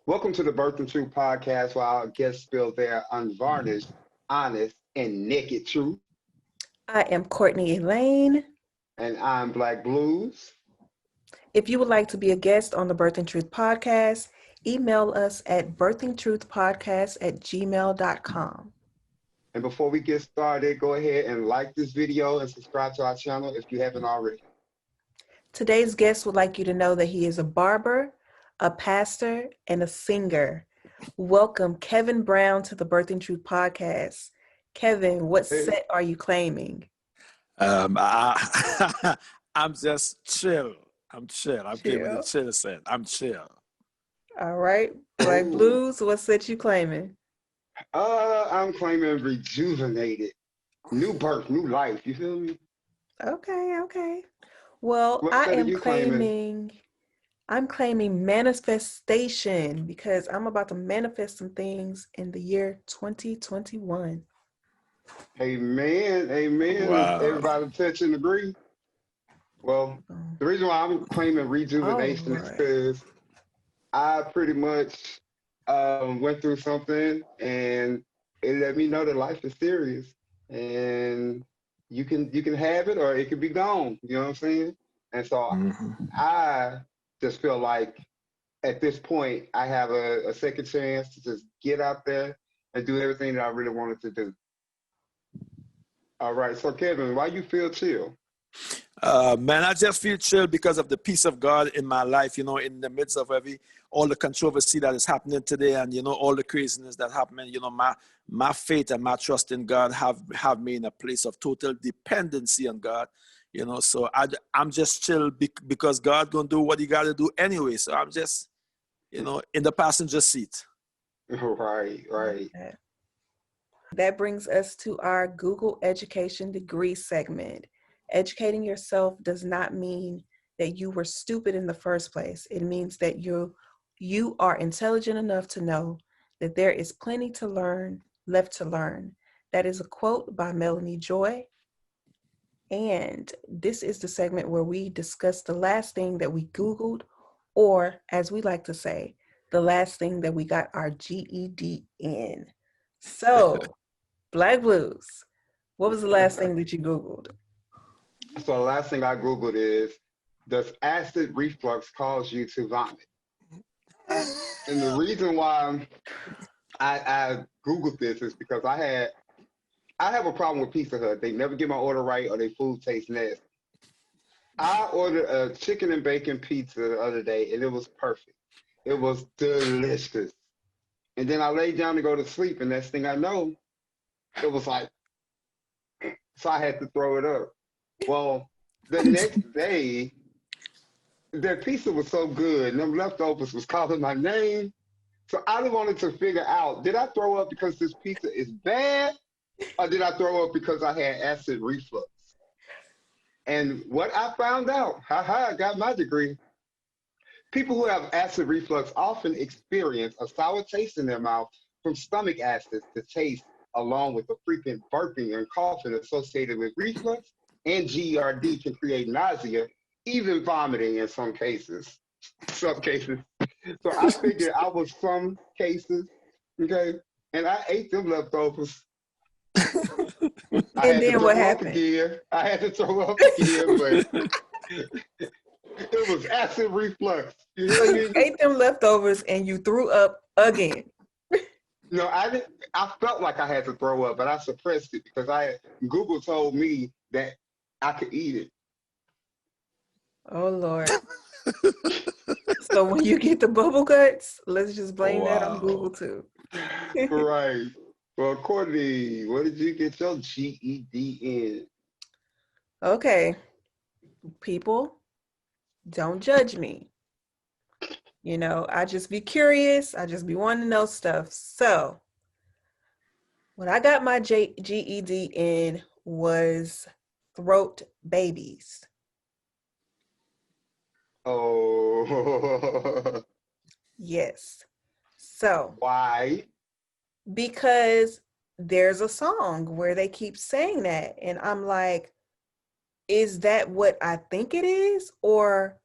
Welcome to the Birth and Truth podcast, where our guests spill their unvarnished, honest, and naked truth. I am Courtney Elaine. And I'm Black Blues. If you would like to be a guest on the Birth and Truth podcast, email us at birthingtruthpodcast@gmail.com. And before we get started, go ahead and like this video and subscribe to our channel if you haven't already. Today's guest would like you to know that he is a barber, a pastor, and a singer. Welcome, Kevin Brown, to the Birth and Truth podcast. Kevin, what set are you claiming? I'm just chill. I'm chill. I'm claiming the chill set. I'm chill. All right. Black Blues, what set you claiming? I'm claiming rejuvenated. New birth, new life. You feel me? Okay. Well, What I set are am you claiming? I'm claiming manifestation because I'm about to manifest some things in the year 2021. Amen. Wow. Everybody touch and agree? Well, the reason why I'm claiming rejuvenation is because I pretty much went through something and it let me know that life is serious and you can have it or it can be gone. You know what I'm saying? And so I just feel like at this point I have a second chance to just get out there and do everything that I really wanted to do. All right, so Kevin, why you feel chill? Man, I just feel chill because of the peace of God in my life, in the midst of all the controversy that is happening today and, all the craziness that happening, my faith and my trust in God have me in a place of total dependency on God, so I'm just chill because God gonna do what he got to do anyway. So I'm just, in the passenger seat. Right. That brings us to our Google Education degree segment. Educating yourself does not mean that you were stupid in the first place. It means that you are intelligent enough to know that there is plenty to learn, left to learn. That is a quote by Melanie Joy. And this is the segment where we discuss the last thing that we Googled, or as we like to say, the last thing that we got our GED in. So, Black Blues, what was the last thing that you Googled? So the last thing I Googled is, does acid reflux cause you to vomit? And the reason why I Googled this is because I have a problem with Pizza Hut. They never get my order right or their food tastes nasty. I ordered a chicken and bacon pizza the other day and it was perfect. It was delicious. And then I laid down to go to sleep and next thing I know, it was like, so I had to throw it up. Well, the next day, their pizza was so good, and them leftovers was calling my name. So I wanted to figure out, did I throw up because this pizza is bad, or did I throw up because I had acid reflux? And what I found out, I got my degree. People who have acid reflux often experience a sour taste in their mouth from stomach acids to taste, along with the frequent burping and coughing associated with reflux. And GERD can create nausea, even vomiting in some cases. So I figured I was some cases, okay? And I ate them leftovers. And then what happened? I had to throw up again, but it was acid reflux. You know what I mean? Ate them leftovers and you threw up again. No, I didn't. I felt like I had to throw up, but I suppressed it because Google told me that I could eat it. Oh, Lord. So when you get the bubble guts, let's just blame that on Google too. Right. Well, Courtney, what did you get your GED in? Okay. People, don't judge me. I just be curious. I just be wanting to know stuff. So when I got my GED in was throat babies. Oh. Yes. So. Why? Because there's a song where they keep saying that. And I'm like, is that what I think it is? Or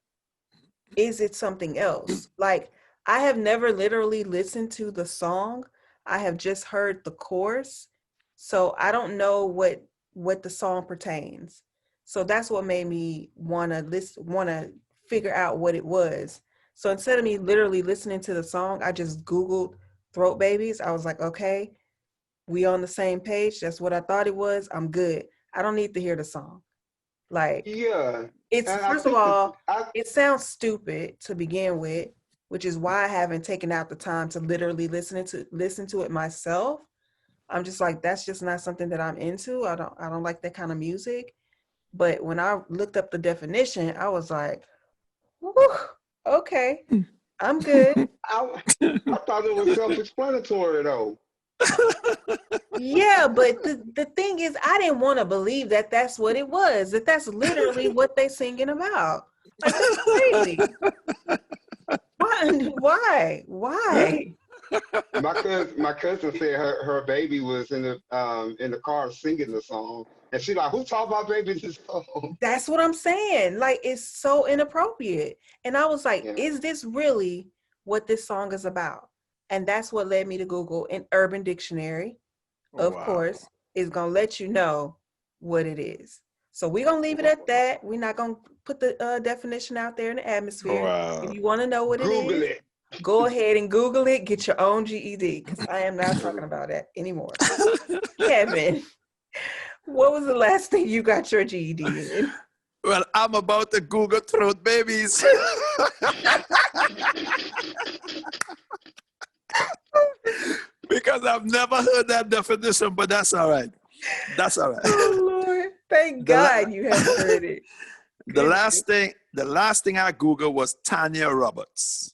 is it something else? Like, I have never literally listened to the song. I have just heard the chorus. So I don't know what the song pertains. So that's what made me want to figure out what it was. So instead of me literally listening to the song, I just Googled throat babies. I was like, okay, we on the same page. That's what I thought it was. I'm good. I don't need to hear the song. Like, Yeah, it's and I first of think that all, it sounds stupid to begin with, which is why I haven't taken out the time to literally listen to it myself. I'm just like, that's just not something that I'm into. I don't like that kind of music. But when I looked up the definition, I was like, whew, okay, I'm good. I, I thought it was self-explanatory though. Yeah, but the thing is, I didn't want to believe that that's what it was, that that's literally what they singing about. Like, that's crazy. Why? My cousin said her baby was in the car singing the song, and she like, who taught my baby this song? That's what I'm saying. Like, it's so inappropriate. And I was like, Yeah. is this really what this song is about? And that's what led me to Google. An Urban Dictionary, of Wow. course, is going to let you know what it is. So we're going to leave it at that. We're not going to put the definition out there in the atmosphere. Wow. If you want to know what it Google is, it. go ahead and Google it. Get your own GED, because I am not talking about that anymore. Kevin, what was the last thing you got your GED in? Well, I'm about to Google throat babies. Because I've never heard that definition, but that's all right. That's all right. Oh Lord, thank God you haven't heard it. The last thing I Googled was Tanya Roberts.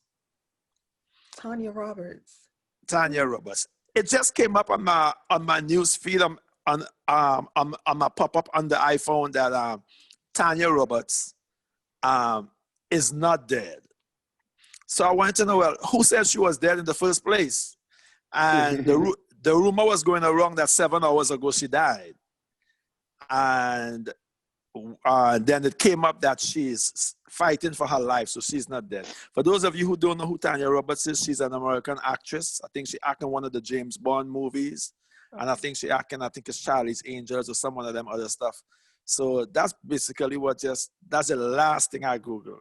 Tanya Roberts. Tanya Roberts. It just came up on my news feed on my pop-up on the iPhone that Tanya Roberts is not dead. So I wanted to know, well, who said she was dead in the first place? And the rumor was going around that 7 hours ago she died. And then it came up that she's fighting for her life, so she's not dead. For those of you who don't know who Tanya Roberts is, she's an American actress. I think she acted in one of the James Bond movies. And I think it's Charlie's Angels or some one of them other stuff. So that's basically that's the last thing I Googled.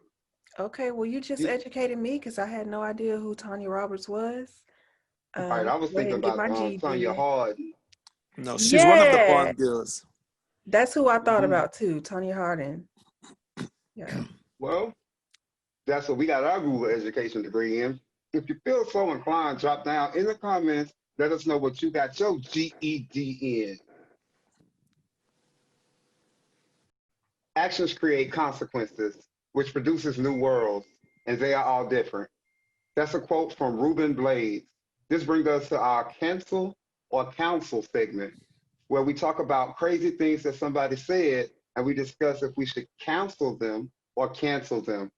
Okay, well, you just educated me because I had no idea who Tanya Roberts was. Right, I was Go ahead thinking and get about my GED. Tanya Hardin. No, she's one of the Yeah, Bond girls. that's who I thought about too, Tanya Hardin. Yeah. Well, that's what we got our Google education degree in. If you feel so inclined, drop down in the comments. Let us know what you got your GED in. Actions create consequences, which produces new worlds, and they are all different. That's a quote from Ruben Blades. This brings us to our cancel or counsel segment, where we talk about crazy things that somebody said, and we discuss if we should counsel them or cancel them.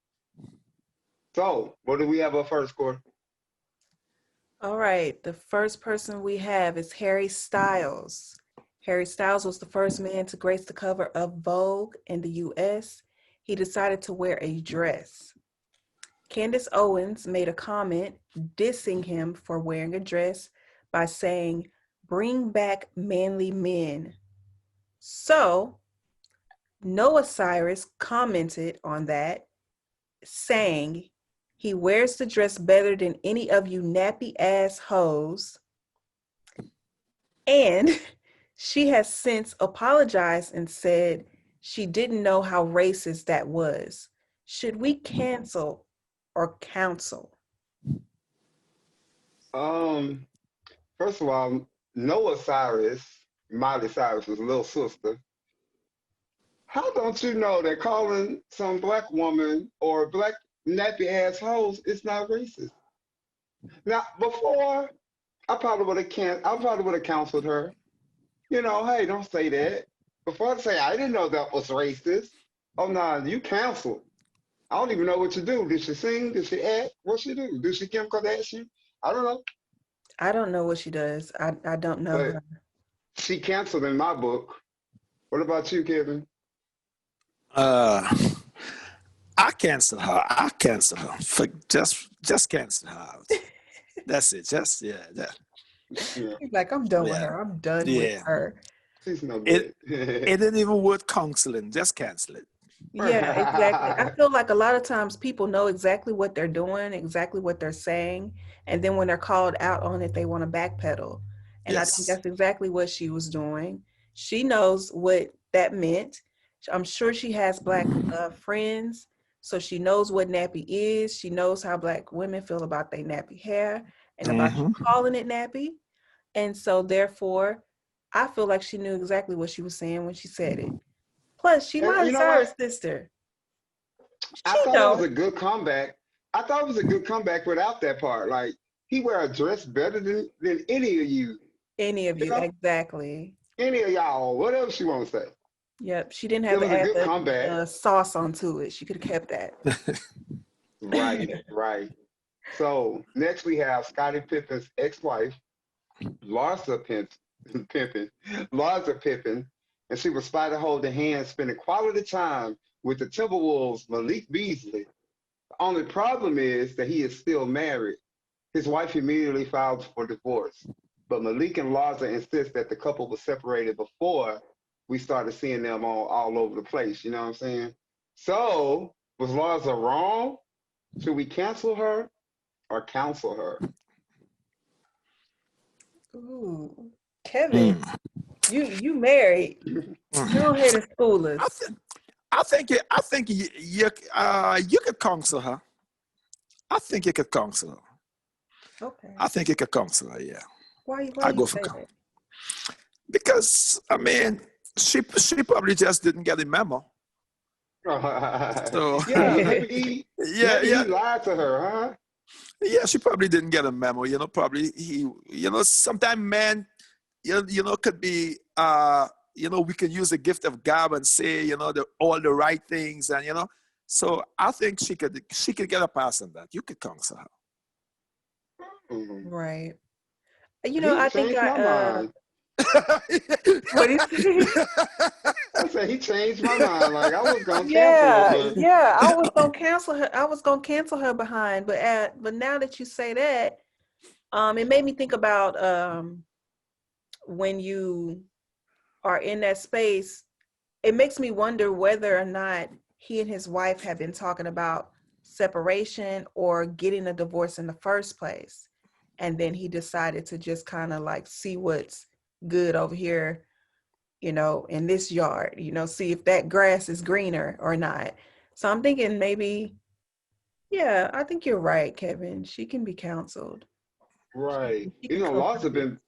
So, what do we have up first, Courtney? All right, the first person we have is Harry Styles. Harry Styles was the first man to grace the cover of Vogue in the US. He decided to wear a dress. Candace Owens made a comment dissing him for wearing a dress by saying, "Bring back manly men." So, Noah Cyrus commented on that, saying, "He wears the dress better than any of you nappy ass hoes." And she has since apologized and said she didn't know how racist that was. Should we cancel or counsel? First of all, Noah Cyrus, Miley Cyrus's little sister. How don't you know that calling some black woman or black nappy ass hoes is not racist? Now, before I probably would have counseled her. You know, hey, don't say that. Before I say I didn't know that was racist. Oh no, you canceled. I don't even know what to do. Did she sing? Did she act? What she do? Did she Kim Kardashian? I don't know. I don't know what she does. I don't know But her. she canceled in my book. What about you, Kevin? I I cancel her. Just cancel her out. That's it. Just that. Yeah, He's like, I'm done with Yeah. her. I'm done with Yeah. her. she's no It good. didn't even worth counseling. Just cancel it. Yeah, exactly. I feel like a lot of times people know exactly what they're doing, exactly what they're saying, and then when they're called out on it, they want to backpedal. And I think Yes. that's exactly what she was doing. She knows what that meant. I'm sure she has Black friends, so she knows what nappy is. She knows how Black women feel about their nappy hair and about you Mm-hmm. calling it nappy. And so therefore, I feel like she knew exactly what she was saying when she said it. Plus, she And you know monitors what? her sister. I She thought it was know a good comeback. I thought it was a good comeback without that part. Like he wear a dress better than any of you. any of You you know, exactly. any of y'all. What else you want to say? Yep, she didn't It have to was a add good the comeback. sauce onto it. She could have kept that. Right, right. So next we have Scottie Pippen's ex-wife, Larsa Pippen, Larsa Pippen, and she was spotted holding hands, spending quality time with the Timberwolves' Malik Beasley. The only problem is that he is still married. His wife immediately filed for divorce, but Malik and Larsa insist that the couple was separated before we started seeing them all over the place. You know what I'm saying? So was Larsa wrong? Should we cancel her or counsel her? Ooh, Kevin, Mm. you married. Mm. Go ahead and school I, us. th- I think you could counsel her. I think you could counsel her. Okay. I think you could counsel her. Yeah, Why I you go for say that? because I mean she probably just didn't get the memo. So Yeah, maybe yeah, maybe yeah, he lied to her, huh? yeah, she probably didn't get a memo. Probably sometimes men, could be, we can use the gift of gab and say, all the right things, and So I think she could get a pass on that. You could counsel her. Mhm. Right. He I think changed my mind. what do you say? I said he changed my mind. Like I was gonna cancel her, Yeah, but yeah. I was gonna cancel her. I was gonna cancel her behind, but now that you say that, it made me think about when you are in that space. It makes me wonder whether or not he and his wife have been talking about separation or getting a divorce in the first place, and then he decided to just kind of like see what's good over here, in this yard, see if that grass is greener or not. So I'm thinking maybe, yeah, I think you're right, Kevin. She can be counseled. right. She You can know, come Larsa from been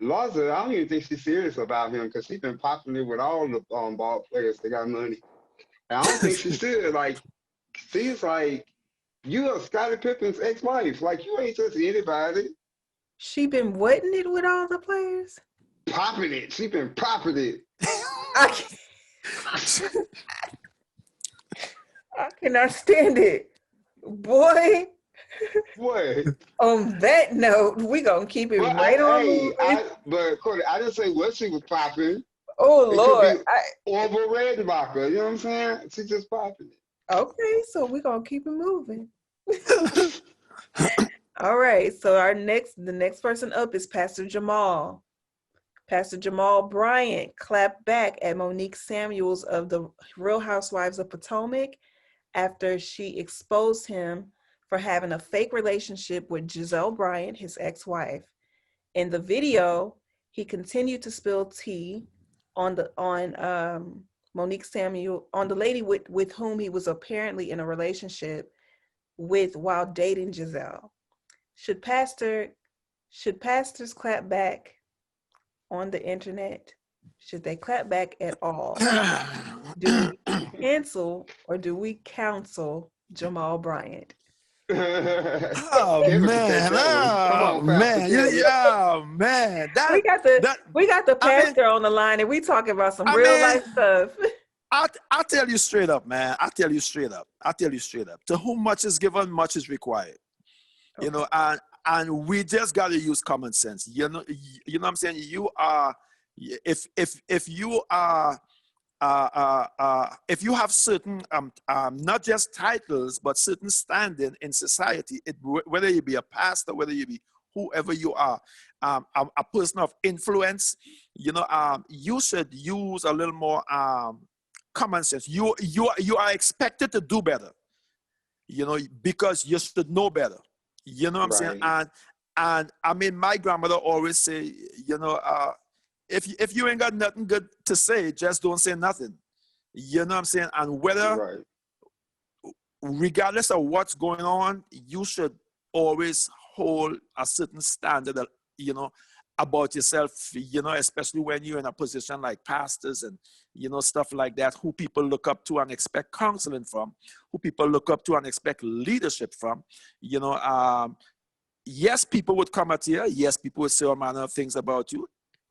Larsa. I don't even think she's serious about him because she's been popular with all the ball players that got money. And I don't think she should. Like she's like you are Scottie Pippen's ex-wife. Like you ain't just anybody. She been wetting it with all the players. Popping it. She been popping it. I can't, I cannot stand it, boy. Boy. On that note, we gonna keep it right on moving. But Courtney, I didn't say what she was popping. Oh It could Lord. be Orville Redenbacher. You know what I'm saying? She just popping Okay, so we're gonna keep it moving. All right. So the next person up is Pastor Jamal. Pastor Jamal Bryant clapped back at Monique Samuels of the Real Housewives of Potomac after she exposed him for having a fake relationship with Giselle Bryant, his ex-wife. In the video, he continued to spill tea on Monique Samuel, on the lady with whom he was apparently in a relationship with while dating Giselle. Should pastors clap back on the internet? Should they clap back at all? Do we cancel or do we counsel Jamal Bryant? it. Oh Kevin can take man! that one. Come Oh on, Pastor man! Kevin. Oh man! We got the That we got the I mean, pastor on the line and we talking about some I real mean, life stuff. I tell you straight up, man. I tell you straight up. To whom much is given, much is required. Okay. And we just got to use common sense. You know what I'm saying? You are, if you are if you have certain not just titles but certain standing in society, whether you be a pastor, whether you be whoever you are, a person of influence, you should use a little more common sense. You are expected to do better, because you should know better. You know what I'm saying? And I mean, my grandmother always say, if you ain't got nothing good to say, just don't say nothing. You know what I'm saying? And whether, regardless of what's going on, you should always hold a certain standard, about yourself, especially when you're in a position like pastors and, stuff like that, who people look up to and expect counseling from, who people look up to and expect leadership from. Yes, people would come at you. Yes, people would say all manner of things about you,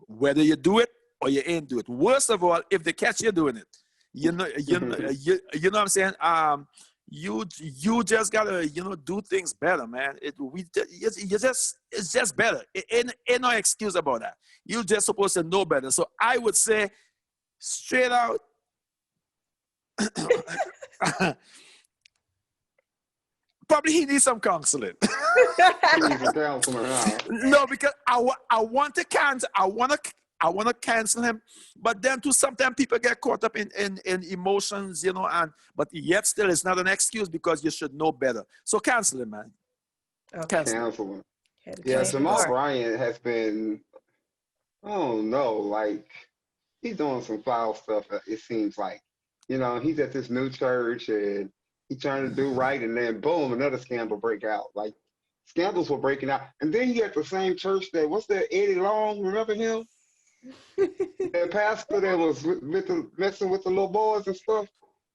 whether you do it or you ain't do it. Worst of all, if they catch you doing it, you know what I'm saying? You just gotta, do things better, man. It's just better. It ain't no excuse about that. You're just supposed to know better. So I would say, straight out, probably he needs some counseling. He needs some counseling, huh? No, because I want to cancel. I want to cancel him, but then too sometimes people get caught up in emotions, but yet still it's not an excuse because you should know better. So cancel him, man. Okay. Cancel him. Yeah, Jamal Bryant has been, oh no, like he's doing some foul stuff. It seems like, he's at this new church and he's trying to do right, and then boom, another scandal break out. Like scandals were breaking out, and then he at the same church that what's that Eddie Long? Remember him? That pastor that was messing with the little boys and stuff.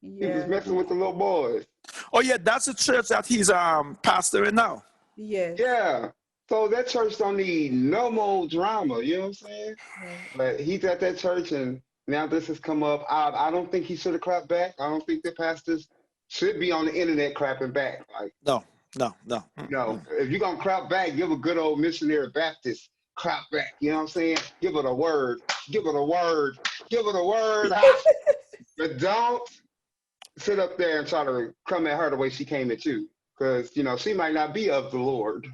Yeah. He was messing with the little boys. Oh yeah, that's the church that he's pastoring now. Yes. Yeah. So that church don't need no more drama. You know what I'm saying? Right. But he's at that church, and now this has come up. I don't think he should have clapped back. I don't think the pastors should be on the internet clapping back. Like no. If you're gonna clap back, give a good old missionary Baptist clap back. You know what I'm saying? Give it a word. Give it a word. Give it a word. But don't sit up there and try to come at her the way she came at you, because she might not be of the Lord.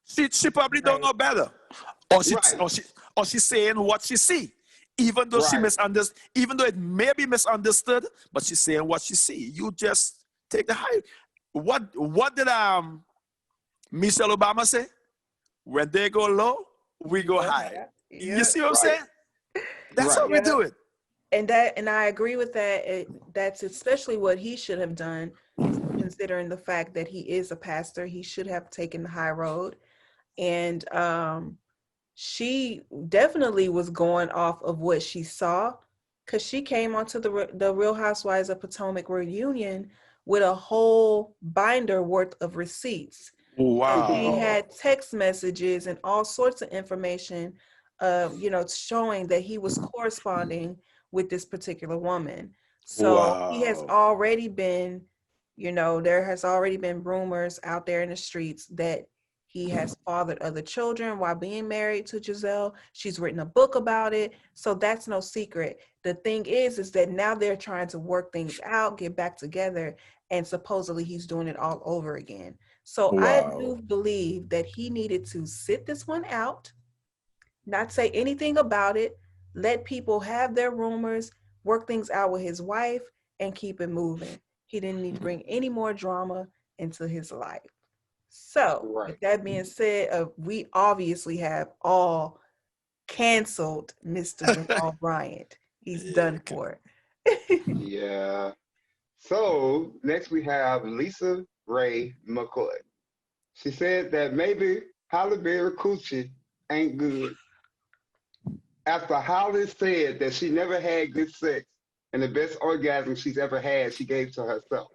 She probably don't know better, or she's saying what she see, even though she misunderstood. Even though it may be misunderstood, but she's saying what she see. You just take the high. What did Michelle Obama say? When they go low, we go high. Yeah. You see what I'm saying? That's how we do it. And I agree with that. That's especially what he should have done, considering the fact that he is a pastor. He should have taken the high road. And she definitely was going off of what she saw, because she came onto the Real Housewives of Potomac reunion with a whole binder worth of receipts. Wow. He had text messages and all sorts of information, showing that he was corresponding with this particular woman. So he has already been, there has already been rumors out there in the streets that he has fathered other children while being married to Giselle. She's written a book about it. So that's no secret. The thing is that now they're trying to work things out, get back together, and supposedly he's doing it all over again. So I do believe that he needed to sit this one out, not say anything about it, let people have their rumors, work things out with his wife, and keep it moving. He didn't need to bring any more drama into his life. So with that being said, we obviously have all canceled Mr. Jamal Bryant. He's done for it. Yeah. So next we have Lisa Ray McCoy. She said that maybe Halle Berry coochie ain't good. After Halle said that she never had good sex and the best orgasm she's ever had, she gave to herself.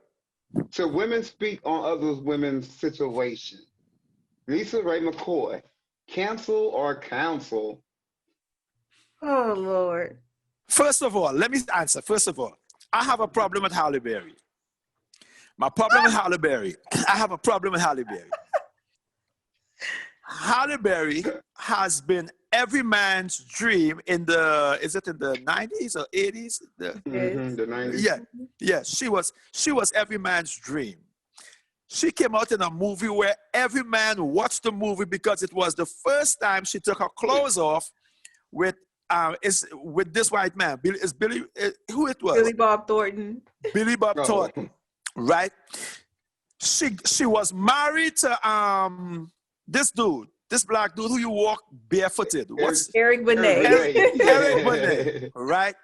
Should women speak on other women's situation? Lisa Ray McCoy, cancel or counsel? Oh, Lord. First of all, let me answer. First of all, I have a problem with Halle Berry. My problem with Halle Berry, I have a problem with Halle Berry. Halle Berry has been every man's dream in the, is it in the 90s or 80s? The 90s. Yeah. She was every man's dream. She came out in a movie where every man watched the movie because it was the first time she took her clothes off with this white man. Who it was? Billy Bob Thornton. Billy Bob Thornton, right? She was married to this dude, this black dude who you walk barefooted. What's Eric Benet? Eric Benet, right?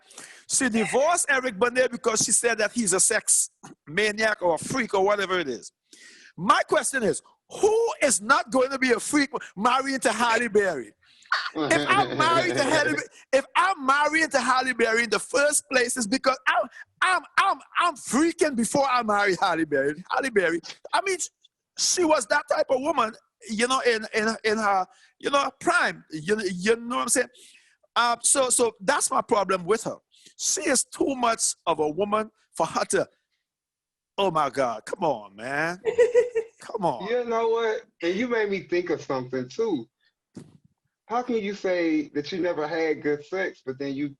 She divorced Eric Benet because she said that he's a sex maniac or a freak or whatever it is. My question is, who is not going to be a freak marrying to Halle Berry? If I'm married to Halle Berry in the first place, is because I'm freaking before I marry Halle Berry. Halle Berry, I mean, she was that type of woman, in her, prime. You know what I'm saying? So that's my problem with her. She is too much of a woman for her to. Oh my God! Come on, man. Come on. You know what? And you made me think of something too. How can you say that you never had good sex, but then you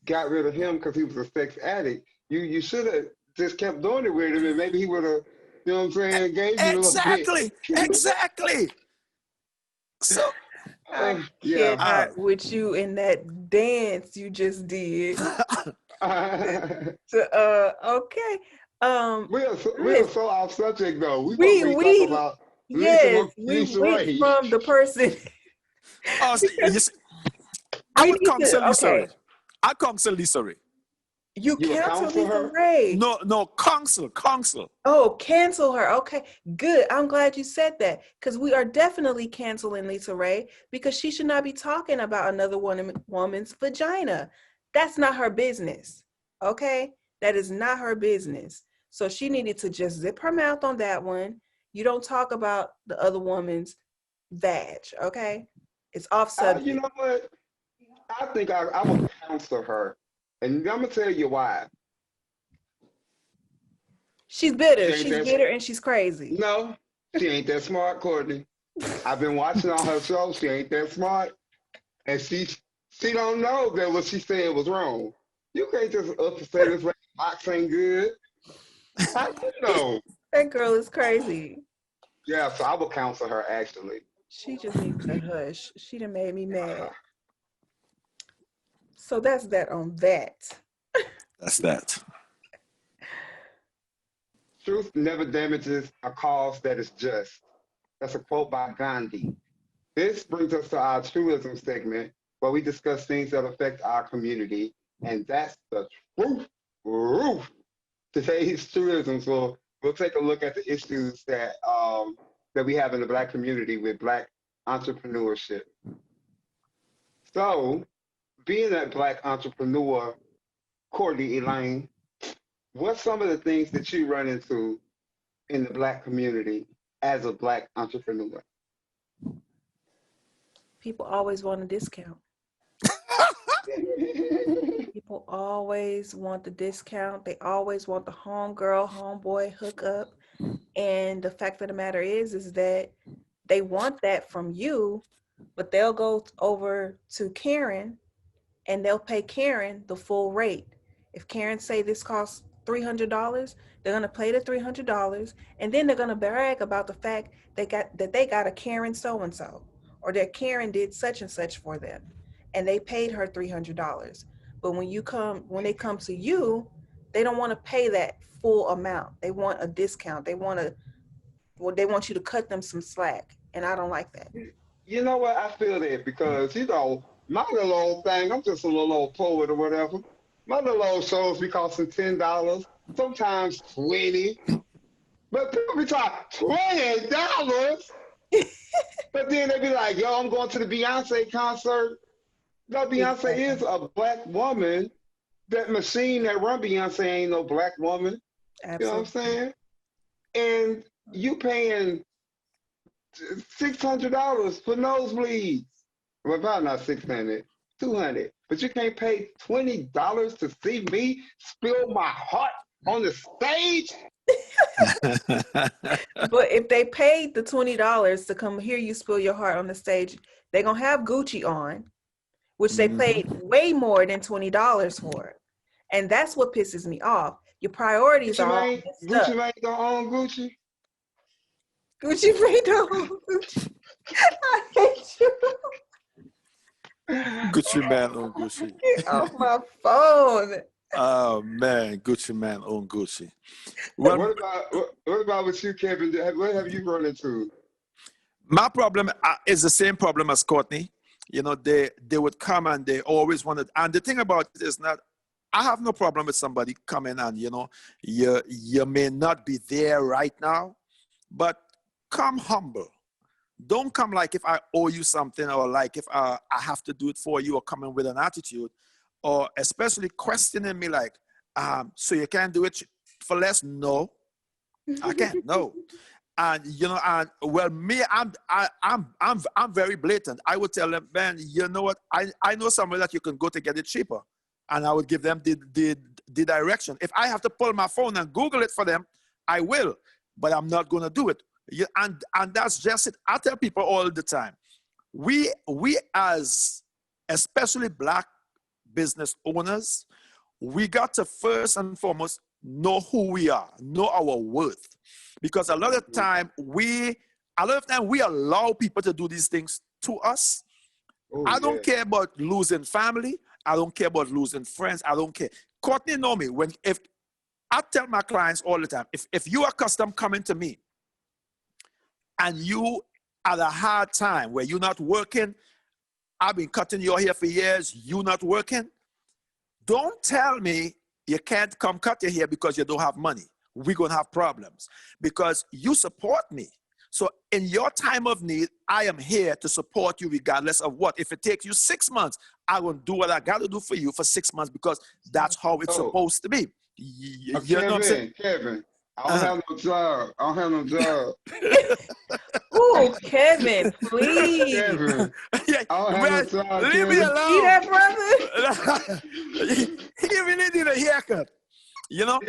got rid of him because he was a sex addict? You should have just kept doing it with him, and maybe he would have, you know what I'm saying, gave you a little bit. Exactly. So, I cannot with you in that dance you just did. Okay. We're so off subject though. We talk about we went from the person. I would counsel Lisa Ray. I counsel Lisa Ray. You counsel Lisa Ray? No, counsel. Oh, cancel her. Okay, good. I'm glad you said that because we are definitely canceling Lisa Ray because she should not be talking about another woman's vagina. That's not her business. Okay, that is not her business. So she needed to just zip her mouth on that one. You don't talk about the other woman's vag. Okay, it's off subject. You know what? I think I will counsel her. And I'm going to tell you why. She's bitter. She's bitter and she's crazy. No, she ain't that smart, Courtney. I've been watching all her shows. She ain't that smart. And she don't know that what she said was wrong. You can't just up and say this box ain't good. How you know? That girl is crazy. Yeah, so I will counsel her, actually. She just needs to hush. She done made me mad. So that's that on that. That's that. Truth never damages a cause that is just. That's a quote by Gandhi. This brings us to our truism segment, where we discuss things that affect our community, and that's the truth. Today's truisms we'll take a look at the issues that we have in the Black community with Black entrepreneurship. So, being a Black entrepreneur, Courtney Elaine, what's some of the things that you run into in the Black community as a Black entrepreneur? People always want a discount. People always want the discount. They always want the homegirl, homeboy hookup. And the fact of the matter is that they want that from you, but they'll go over to Karen and they'll pay Karen the full rate. If Karen say this costs $300, they're gonna pay the $300, and then they're gonna brag about the fact they got a Karen so-and-so, or that Karen did such and such for them, and they paid her $300. But when they come to you, they don't want to pay that full amount. They want a discount. They want you to cut them some slack, and I don't like that. You know what? I feel that because my little old thing, I'm just a little old poet or whatever. My little old shows be costing $10, sometimes $20. But people be talking $20. But then they be like, yo, I'm going to the Beyonce concert. No, Beyonce is a Black woman. That machine that run Beyonce ain't no Black woman. Absolutely. You know what I'm saying? And you paying $600 for nosebleeds. Well, probably not $600, $200. But you can't pay $20 to see me spill my heart on the stage? But if they paid the $20 to come hear you spill your heart on the stage, they're gonna have Gucci on, which they paid way more than $20 for. And that's what pisses me off. Your priorities are all messed up. Gucci Mane don't own Gucci. Gucci Mane don't own Gucci. I hate you. Gucci man on Gucci. Get off my phone. Oh man, Gucci man on Gucci. Well, What about with you, Kevin? What have you run into? my problem is the same problem as Courtney. You know, they would come and they always wanted. And the thing about it is not, I have no problem with somebody coming and, you know, you may not be there right now, but come humble. Don't come like if I owe you something, or like if I have to do it for you, or coming with an attitude, or especially questioning me like, so you can't do it for less? No, I can't. No. And you know, and well, me, I'm very blatant. I would tell them, man, you know what? I know somewhere that you can go to get it cheaper, and I would give them the direction. If I have to pull my phone and Google it for them, I will, but I'm not going to do it. Yeah, and that's just it. I tell people all the time, we as especially Black business owners, we got to first and foremost know who we are, know our worth. Because a lot of time we allow people to do these things to us. Oh, I don't care about losing family. I don't care about losing friends. I don't care. Courtney know me. If I tell my clients all the time, if you are accustomed coming to me and you at a hard time where you're not working, I've been cutting your hair for years, you not working, don't tell me you can't come cut your hair because you don't have money. We're going to have problems because you support me. So in your time of need, I am here to support you regardless of what. If it takes you 6 months, I will do what I got to do for you for 6 months because that's how it's supposed to be. You know what I'm saying? Kevin, I don't have no job. I don't have no job. Oh, Kevin, please. Kevin, Yeah, I don't have no job. leave me Kevin. alone. See that, brother? He really need a haircut, you know.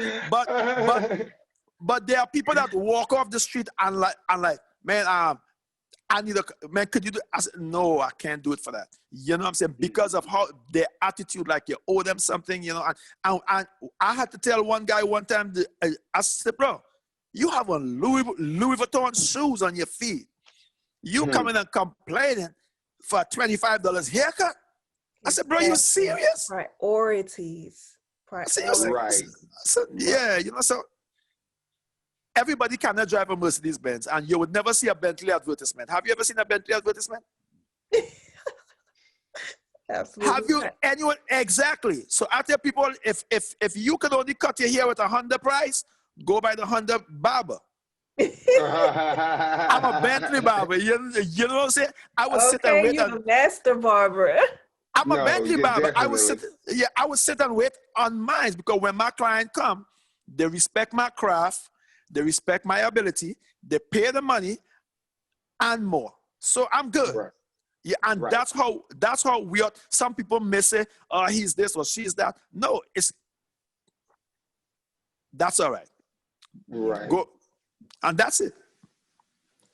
But there are people that walk off the street and like, man, I need a man. Could you do? I said, no, I can't do it for that. You know what I'm saying? Because of how their attitude, like you owe them something, you know. And I had to tell one guy one time, I said, bro, you have on Louis Vuitton shoes on your feet. You coming and complaining for a $25 haircut? I said, bro, you serious? Priorities. I said, yeah, you know, so everybody cannot drive a Mercedes Benz, and you would never see a Bentley advertisement. Have you ever seen a Bentley advertisement? Absolutely. Have you anyone? Exactly. So I tell people, if you could only cut your hair with a Honda price, go by the Honda barber. I'm a Bentley barber. You know what I'm saying? I would sit and wait. You're the master barber. I'm a Bentley barber. I would sit and wait on mine because when my client come, they respect my craft, they respect my ability, they pay the money and more. So I'm good. Right. Yeah, and that's how we are. Some people may say, "Oh, he's this or she's that." No, that's all right. Right. Go, and that's it.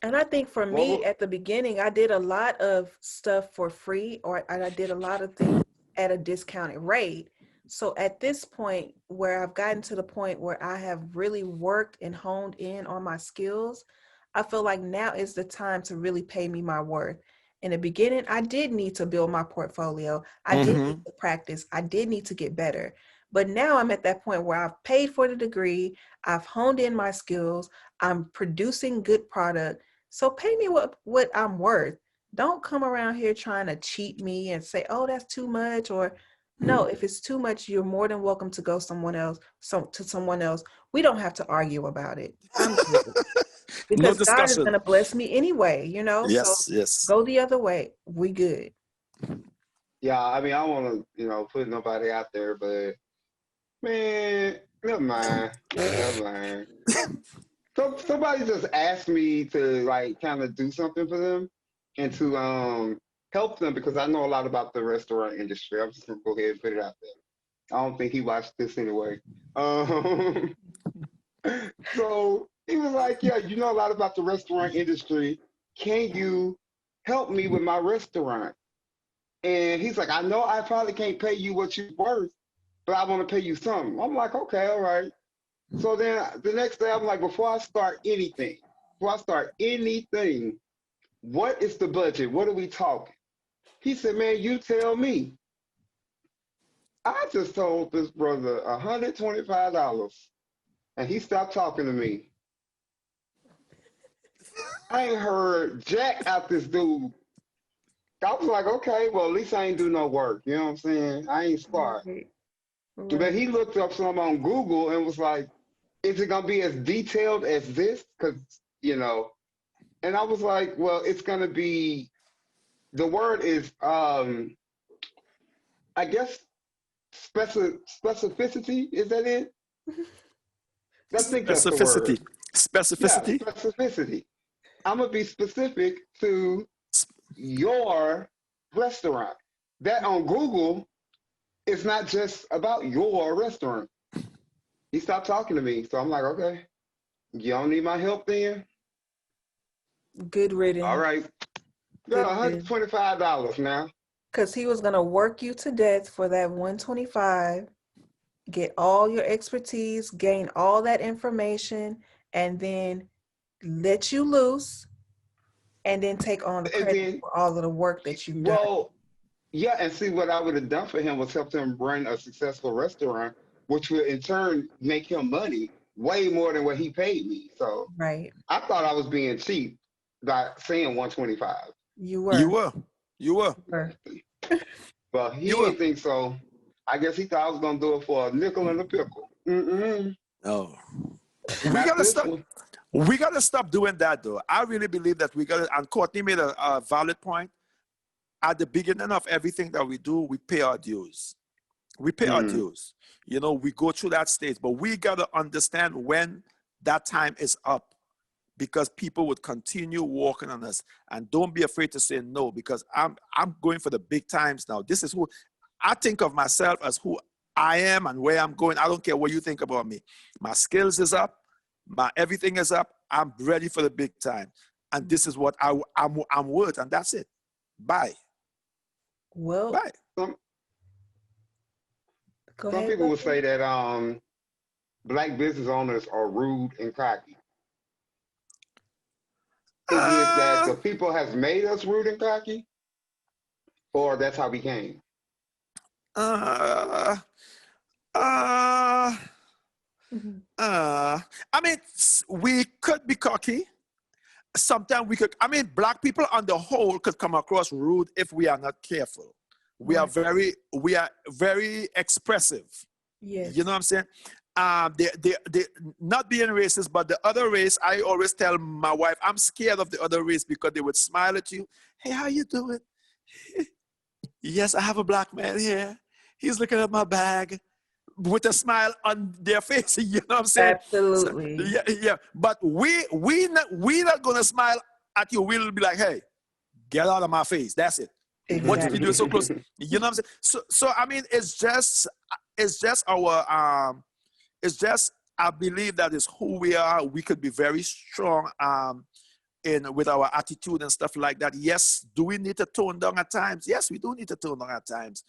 And I think for me, at the beginning, I did a lot of stuff for free, and I did a lot of things at a discounted rate. So at this point, where I've gotten to the point where I have really worked and honed in on my skills, I feel like now is the time to really pay me my worth. In the beginning, I did need to build my portfolio. I did need to practice. I did need to get better. But now I'm at that point where I've paid for the degree. I've honed in my skills. I'm producing good product. So pay me what I'm worth. Don't come around here trying to cheat me and say, oh, that's too much. Or no, if it's too much, you're more than welcome to go to someone else. We don't have to argue about it. I'm good. Because No God is going to bless me anyway, you know? Yes, so yes. Go the other way. We good. Yeah, I mean, I don't want to, put nobody out there, but man, never mind. Never mind. So somebody just asked me to kind of do something for them and to help them because I know a lot about the restaurant industry. I'm just gonna go ahead and put it out there. I don't think he watched this anyway. So he was like, yeah, you know a lot about the restaurant industry. Can you help me with my restaurant? And he's like, I know I probably can't pay you what you're worth, but I want to pay you something. I'm like, okay, all right. So then the next day, I'm like, before I start anything, what is the budget? What are we talking? He said, man, you tell me. I just told this brother $125 and he stopped talking to me. I ain't heard jack out this dude. I was like, okay, well, at least I ain't do no work. You know what I'm saying? I ain't smart. Right. But Right. he looked up some on Google and was like, is it going to be as detailed as this? Because, and I was like, well, it's going to be, the word is, I guess, specificity. Is that it? I think that's the word. Specificity. Yeah, Specificity. specificity. I'm going to be specific to your restaurant. That on Google is not just about your restaurant. He stopped talking to me. So I'm like, okay, you don't need my help then? Good All riddance. right. You Good got riddance. $125 now. Because he was gonna work you to death for that 125, get all your expertise, gain all that information, and then let you loose, and then take on the And credit then, for all of the work that you've done. well, yeah, and see what I would have done for him was help him run a successful restaurant, which would in turn make him money way more than what he paid me. So Right. I thought I was being cheap by saying 125. You You were. were. You were. Were. But he You were. didn't think so. I guess he thought I was gonna do it for a nickel and a pickle. Mm-mm. Oh. We Not gotta this stop. one. We gotta stop doing that, though. I really believe that we gotta. And Courtney made a valid point. At the beginning of everything that we do, we pay our dues. We pay our Mm. dues. We go through that stage, but we gotta understand when that time is up, because people would continue walking on us. And don't be afraid to say no, because I'm going for the big times now. This is who I think of myself as, who I am and where I'm going. I don't care what you think about me. My skills is up. My everything is up. I'm ready for the big time. And this is what I'm worth, and that's it. Bye. Well, Bye. Some go some ahead. people would say that black business owners are rude and cocky. Is it that Uh, the people has made us rude and cocky, or that's how we came? uh, uh, Mhm. I mean, we could be cocky. Sometimes we could, black people on the whole could come across rude if we are not careful. We are Right. very expressive. You Yes. know what I'm saying? They not being racist, but the other race, I always tell my wife, I'm scared of the other race, because they would smile at you. Hey, how you doing? Yes, I have a black man here. He's looking at my bag with a smile on their face. You know what I'm saying? So, Absolutely. yeah, yeah. But we not gonna smile at you. We'll be like, hey, get out of my face. That's it. What did you do Exactly. so close? You know what I'm saying? So I mean, it's just I believe that is who we are. We could be very strong in with our attitude and stuff like that. Yes, do we need to tone down at times? Yes, we do need to tone down at times.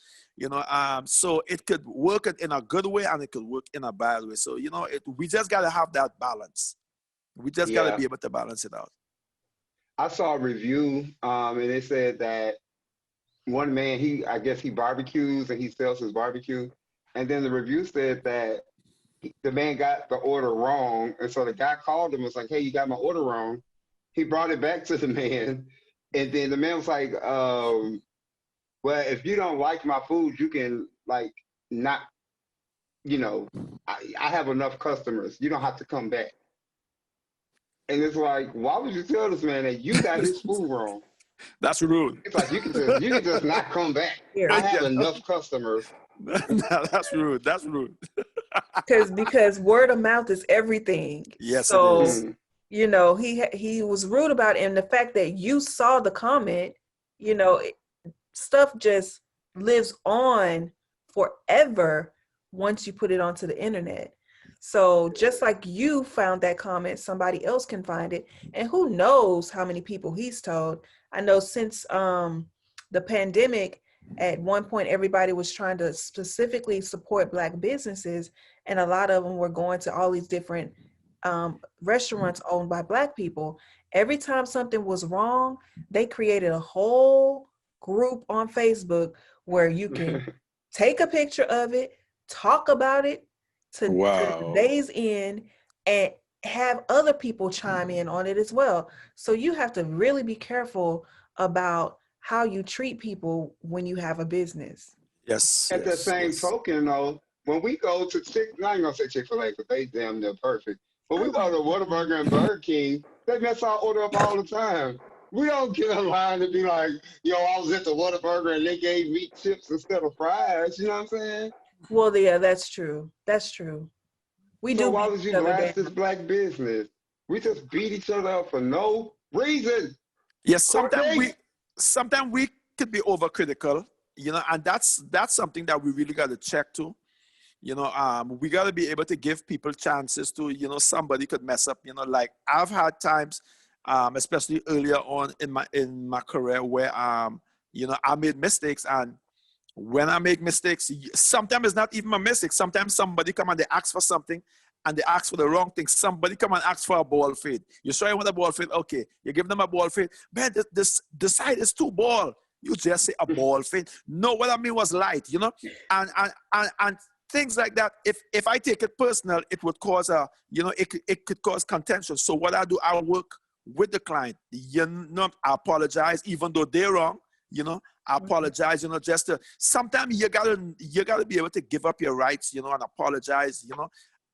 So it could work in a good way and it could work in a bad way. So we just gotta have that balance. We just gotta Yeah, be able to balance it out. I saw a review, and it said that one man, I guess he barbecues and he sells his barbecue, and then the review said that the man got the order wrong, and so the guy called him and was like, "Hey, you got my order wrong." He brought it back to the man, and then the man was like, "Well, if you don't like my food, you can like not, you know, I have enough customers. You don't have to come back." And it's like, why would you tell this man that you got his food wrong? That's rude. It's like you can just not come back. I Here. have Yeah, enough customers. that's rude. That's rude. Because word of mouth is everything. Yes, it is. So, Mm, he was rude about it, and the fact that you saw the comment, you know, it- stuff just lives on forever once you put it onto the internet. So just like you found that comment, somebody else can find it. And who knows how many people he's told. I know since the pandemic, at one point, everybody was trying to specifically support Black businesses. And a lot of them were going to all these different restaurants owned by Black people. Every time something was wrong, they created a whole group on Facebook where you can take a picture of it, talk about it to days end, and have other people chime in on it as well. So you have to really be careful about how you treat people when you have a business. Yes. At the same token, though, when we go to I ain't gonna say Chick-fil-A because they damn near perfect. But we go to Whataburger and Burger King, they mess our order up all the time. We don't get a line to be like, yo, I was at the Whataburger and they gave me chips instead of fries. You know what I'm saying? Well, yeah, that's true. That's true. We So do why beat would each you other blast down. this Black business? We just beat each other up for no reason. Yes, Courtney? sometimes we could be overcritical, you know, and that's something that we really got to check too. You know, we got to be able to give people chances to, you know, somebody could mess up, you know, like I've had times, especially earlier on in my career where, you know, I made mistakes, and when I make mistakes, sometimes it's not even a mistake. Sometimes somebody come and they ask for something and they ask for the wrong thing. Somebody come and ask for a ball fade. You show them what a ball fade, okay. You give them a ball fade. Man, this side is too ball. You just say a ball fade. No, what I mean was light, you know? And things like that. If I take it personal, it would cause it could cause contention. So what I do, I work with the client. You know, I apologize, even though they're wrong, you know. I apologize, you know, just to, sometimes you gotta be able to give up your rights, you know, and apologize, you know.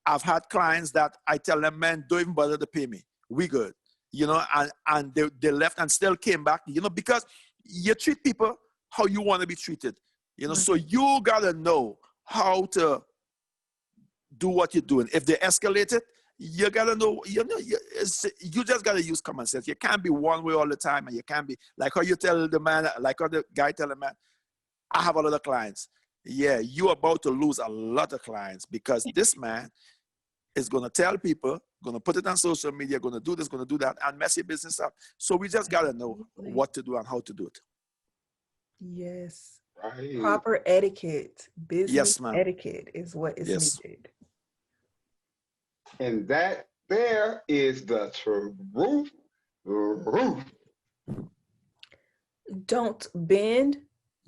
I've had clients that I tell them, man, don't even bother to pay me. We good, you know, and they left and still came back, you know, because you treat people how you want to be treated, you know. So you gotta know how to do what you're doing. If they escalate it, you gotta know, you know, you just gotta use common sense. You can't be one way all the time, and you can't be like how you tell the man, like how the guy tell the man, I have a lot of clients. Yeah, you're about to lose a lot of clients because this man is gonna tell people, gonna put it on social media, gonna do this, gonna do that, and mess your business up. So we just gotta know what to do and how to do it. Yes. Right. Proper etiquette, business Yes, ma'am. etiquette is what is needed. And that there is the truth. Don't bend,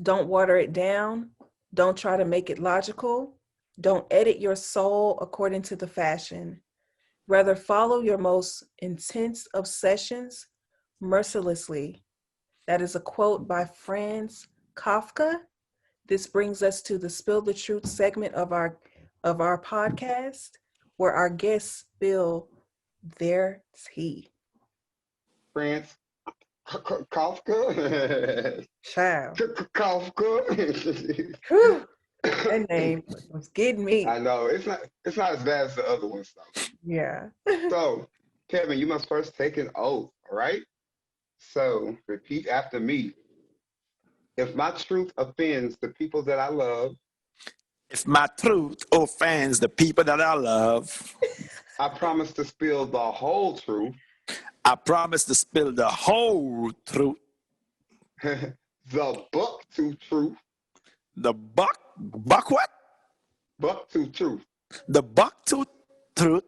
don't water it down, don't try to make it logical, don't edit your soul according to the fashion. Rather follow your most intense obsessions mercilessly. That is a quote by Franz Kafka. This brings us to the Spill the Truth segment of our podcast, where our guests spill their tea. France, Kafka. Child. Kafka. Whew, that name was getting me. I know it's not as bad as the other ones though. Yeah. So, Kevin, you must first take an oath, all right? So, repeat after me. If my truth offends the people that I love, If my truth offends the people that I love, I promise to spill the whole truth. I promise to spill the whole truth. The buck to truth. The buck what? Buck to truth. The buck to truth.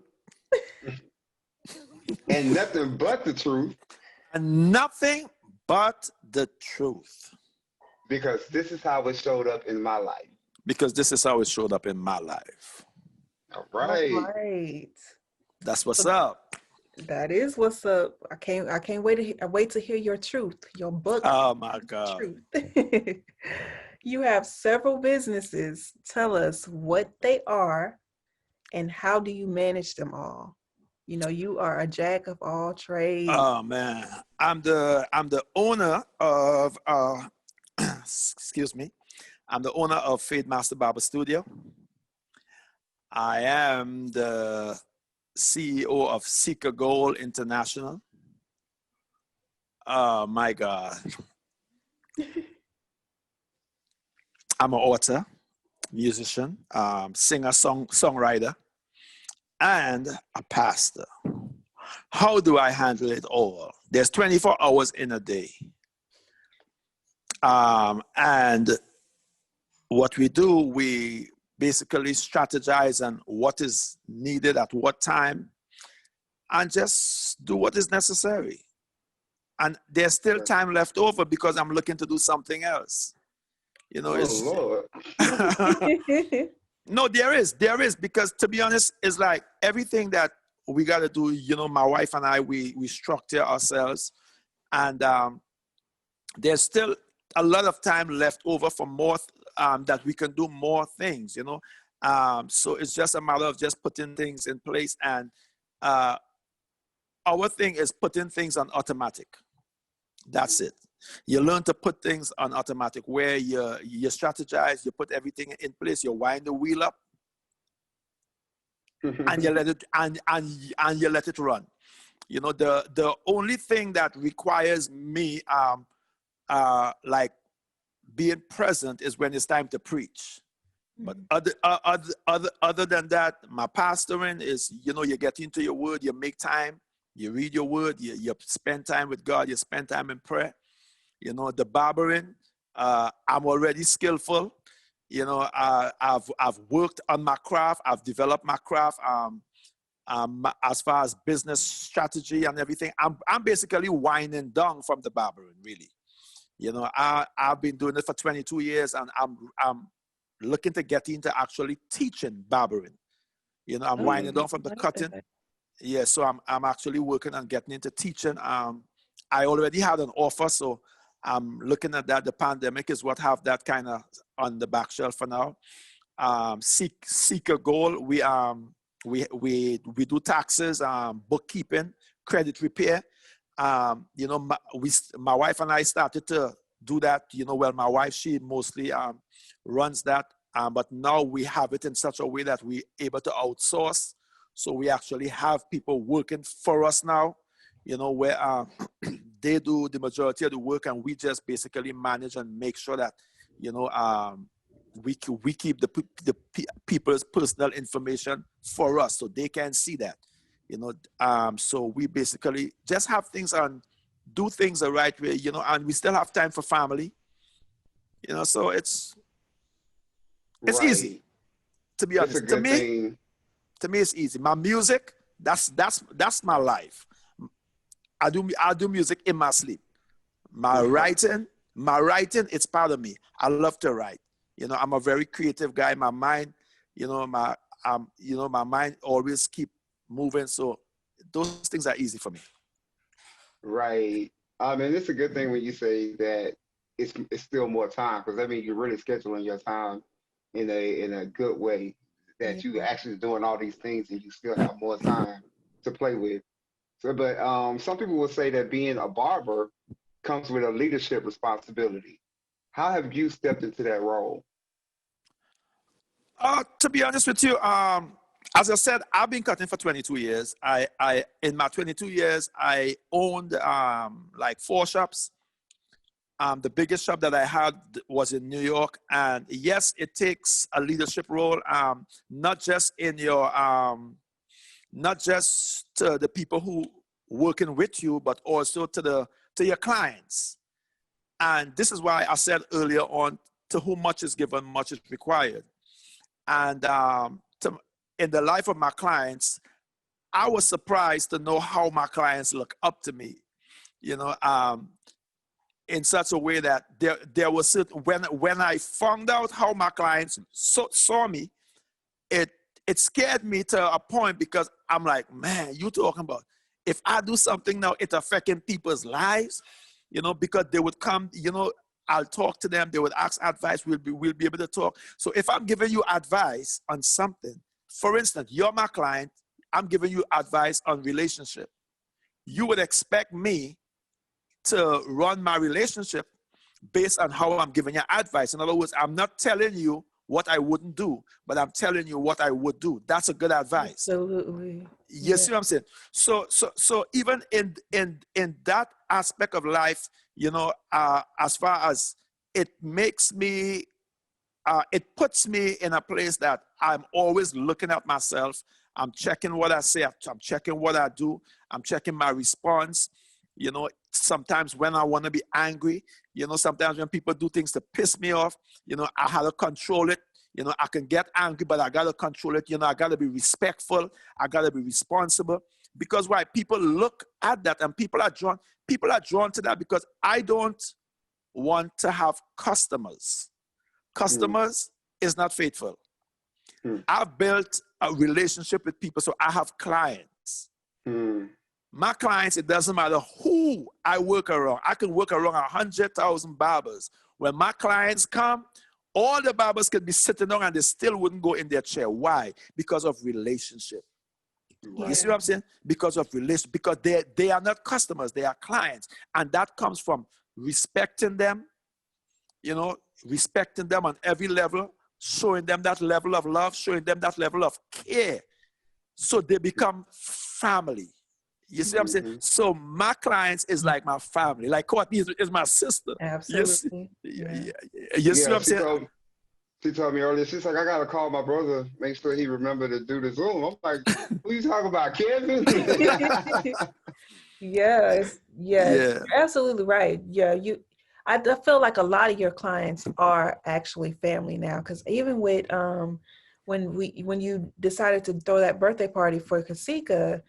And nothing but the truth. And nothing but the truth. Because this is how it showed up in my life. Because this is how it showed up in my life. All right. All right. That's what's up. That is what's up. I can't wait to hear your truth. Your book. Oh my God. Truth. You have several businesses. Tell us what they are and how do you manage them all? You know, you are a jack of all trades. Oh man. I'm the owner of excuse me. I'm the owner of Fade Master Barber Studio. I am the CEO of Seeker Gold International. Oh my God. I'm an author, musician, singer, songwriter. and a pastor. How do I handle it all? There's 24 hours in a day. And what we do, we basically strategize on what is needed at what time and just do what is necessary. And there's still time left over because I'm looking to do something else. You know, Lord. No, there is, because to be honest, it's like everything that we got to do, you know, my wife and I, we structure ourselves, and there's still a lot of time left over for more, that we can do more things, you know. So it's just a matter of just putting things in place, and our thing is putting things on automatic. That's it. You learn to put things on automatic where you strategize, you put everything in place, you wind the wheel up, and you let it and you let it run. You know, the only thing that requires me like being present is when it's time to preach. But other than that, my pastoring is, you know, you get into your word, you make time, you read your word, you spend time with God, you spend time in prayer. You know, the barbering, I'm already skillful. You know, I've worked on my craft. I've developed my craft. As far as business strategy and everything, I'm basically winding down from the barbering, really. You know, I've been doing it for 22 years, and I'm looking to get into actually teaching barbering. You know, I'm winding down from the cutting. Yeah, so I'm actually working on getting into teaching. I already had an offer, so I'm looking at that. The pandemic is what have that kind of on the back shelf for now. Seek a goal. We do taxes, bookkeeping, credit repair. You know, my wife and I started to do that. You know, well, my wife, she mostly runs that, but now we have it in such a way that we're able to outsource. So we actually have people working for us now, you know, where they do the majority of the work, and we just basically manage and make sure that, you know, we keep the people's personal information for us so they can see that, you know. So we basically just have things on, do things the right way, you know, and we still have time for family, you know. So it's Right. easy, to be honest. It's a good thing. To me, it's easy. My music, that's my life. I do music in my sleep. My writing, it's part of me. I love to write. You know, I'm a very creative guy. My mind, you know, my mind always keep moving. So those things are easy for me. Right. And it's a good thing when you say that it's still more time, because that means you're really scheduling your time in a good way, that you actually doing all these things and you still have more time to play with. So, but some people will say that being a barber comes with a leadership responsibility. How have you stepped into that role? To be honest with you, as I said, I've been cutting for 22 years. I in my 22 years, I owned like 4 shops. The biggest shop that I had was in New York, and yes, it takes a leadership role, not just in your, not just to the people who working with you, but also to your clients. And this is why I said earlier on, to whom much is given, much is required. And in the life of my clients, I was surprised to know how my clients look up to me. You know, in such a way that there was certain, when I found out how my clients saw me, it scared me to a point, because I'm like, man, you talking about if I do something now, it's affecting people's lives, you know, because they would come, you know, I'll talk to them, they would ask advice, we'll be able to talk. So if I'm giving you advice on something, for instance, you're my client, I'm giving you advice on relationship, you would expect me to run my relationship based on how I'm giving you advice. In other words, I'm not telling you what I wouldn't do, but I'm telling you what I would do. That's a good advice. Absolutely. You see what I'm saying? So even in that aspect of life, you know, as far as it makes me, it puts me in a place that I'm always looking at myself. I'm checking what I say. I'm checking what I do. I'm checking my response. You know, sometimes when I want to be angry, you know, sometimes when people do things to piss me off, you know, I have to control it. You know, I can get angry, but I got to control it. You know, I got to be respectful. I got to be responsible. Because why? People look at that and people are drawn to that because I don't want to have customers. Customers is not faithful. I've built a relationship with people, so I have clients. My clients, it doesn't matter who I work around. I can work around 100,000 barbers. When my clients come, all the barbers could be sitting down and they still wouldn't go in their chair. Why? Because of relationship. Yeah. You see what I'm saying? Because of relationship. Because they are not customers, they are clients. And that comes from respecting them, you know, respecting them on every level, showing them that level of love, showing them that level of care. So they become family. You see what I'm saying? So my clients is like my family. Like Courtney is my sister. Absolutely. You see what I'm saying? She told me earlier, she's like, I got to call my brother, make sure he remember to do the Zoom. I'm like, who you talking about, Kevin? Yes, you're absolutely right. Yeah, I feel like a lot of your clients are actually family now, because even with when you decided to throw that birthday party for Kasika,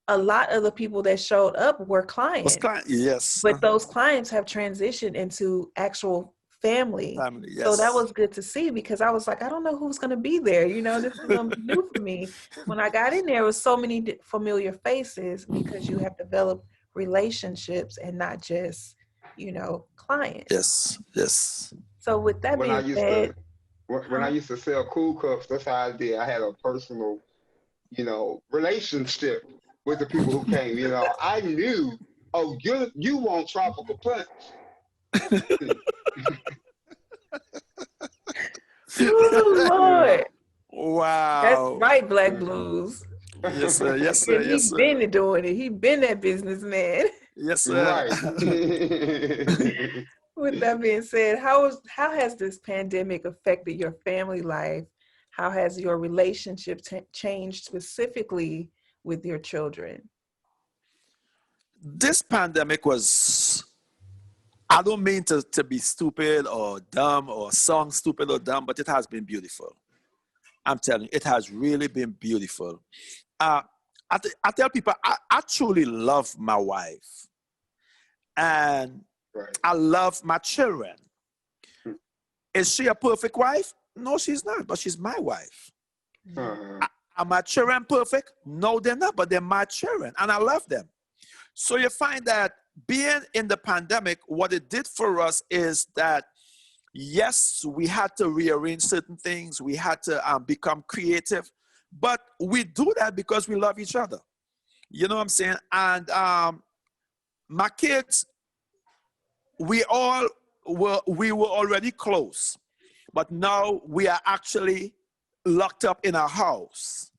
a lot of the people that showed up were clients. Yes. But those clients have transitioned into actual family. Yes. So that was good to see, because I was like, I don't know who's going to be there. You know, this is going to be new for me. When I got in there was so many familiar faces, because you have developed relationships and not just, you know, clients. Yes. So with that being said, when I used to sell cool cups, that's how I did. I had a personal, you know, relationship with the people who came. You know, I knew, oh, you want tropical punch. oh, Lord. Wow. That's right, Black Bluez. Yes, sir. Yes, sir. He's been doing it. He been that businessman. Yes, sir. Right. With that being said, how has this pandemic affected your family life? How has your relationship changed specifically with your children? This pandemic was, I don't mean to be stupid or dumb or sound stupid or dumb, but it has been beautiful. I'm telling you, it has really been beautiful. I tell people, I truly love my wife. And I love my children. Is she a perfect wife? No, she's not, but she's my wife. Are my children perfect? No, they're not, but they're my children, and I love them. So you find that being in the pandemic, what it did for us is that, yes, we had to rearrange certain things. We had to become creative, but we do that because we love each other. You know what I'm saying? And my kids, we were already close, but now we are actually locked up in our house.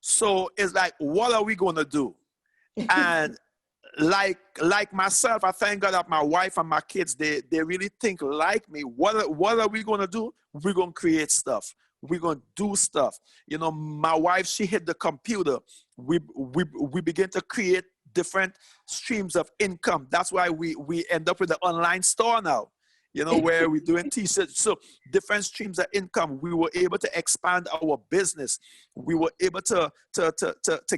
So it's like, what are we going to do? And like myself, I thank God that my wife and my kids, they really think like me. What are we going to do? We're going to create stuff. We're going to do stuff. You know, my wife, she hit the computer. We begin to create different streams of income. That's why we end up with the online store now, you know, where we're doing t-shirts. So different streams of income. We were able to expand our business. We were able to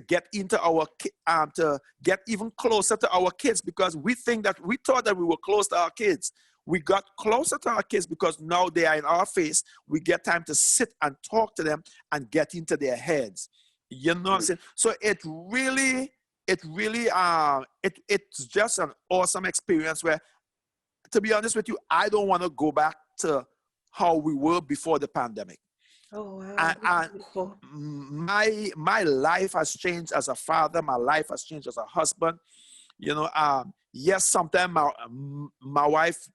get into our to get even closer to our kids, because we thought that we were close to our kids. We got closer to our kids because now they are in our face. We get time to sit and talk to them and get into their heads. You know what I'm saying? So it's just an awesome experience where, to be honest with you, I don't want to go back to how we were before the pandemic. Oh, wow. And my life has changed as a father. My life has changed as a husband. You know, yes, sometimes my wife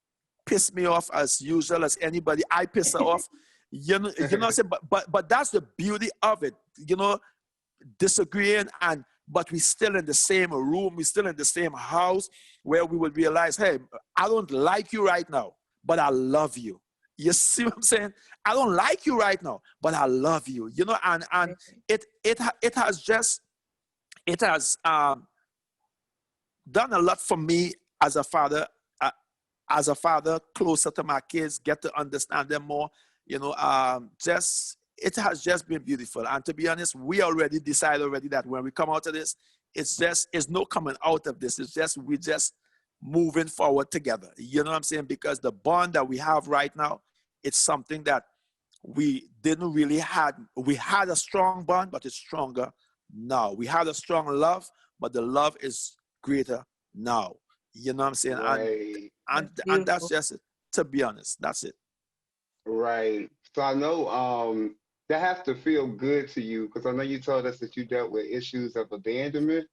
pissed me off as usual, as anybody. I piss her off. You know what I'm saying? But that's the beauty of it. You know, disagreeing, but we're still in the same room, we're still in the same house, where we would realize, hey, I don't like you right now, but I love you. You see what I'm saying? I don't like you right now, but I love you. You know, and it has done a lot for me as a father. As a father, closer to my kids, get to understand them more. You know, just it has just been beautiful. And to be honest, we already decided already that when we come out of this, it's no coming out of this. It's just we just moving forward together. You know what I'm saying? Because the bond that we have right now, it's something that we didn't really had. We had a strong bond, but it's stronger now. We had a strong love, but the love is greater now. You know what I'm saying? Right. And that's just it. To be honest, that's it. Right. So I know that has to feel good to you because I know you told us that you dealt with issues of abandonment.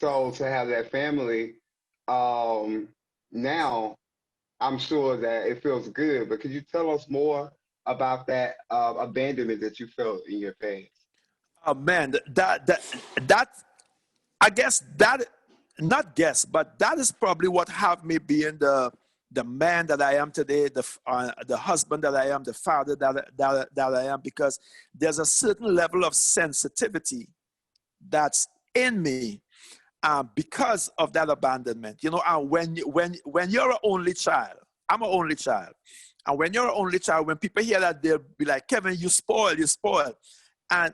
So to have that family, now I'm sure that it feels good. But could you tell us more about that abandonment that you felt in your past? Oh man, that I guess that not guess, but that is probably what have me being the man that I am today, the husband that I am, the father that I am, because there's a certain level of sensitivity that's in me because of that abandonment. You know, and when you're an only child, I'm an only child, and when you're an only child, when people hear that, they'll be like, Kevin, you spoiled, and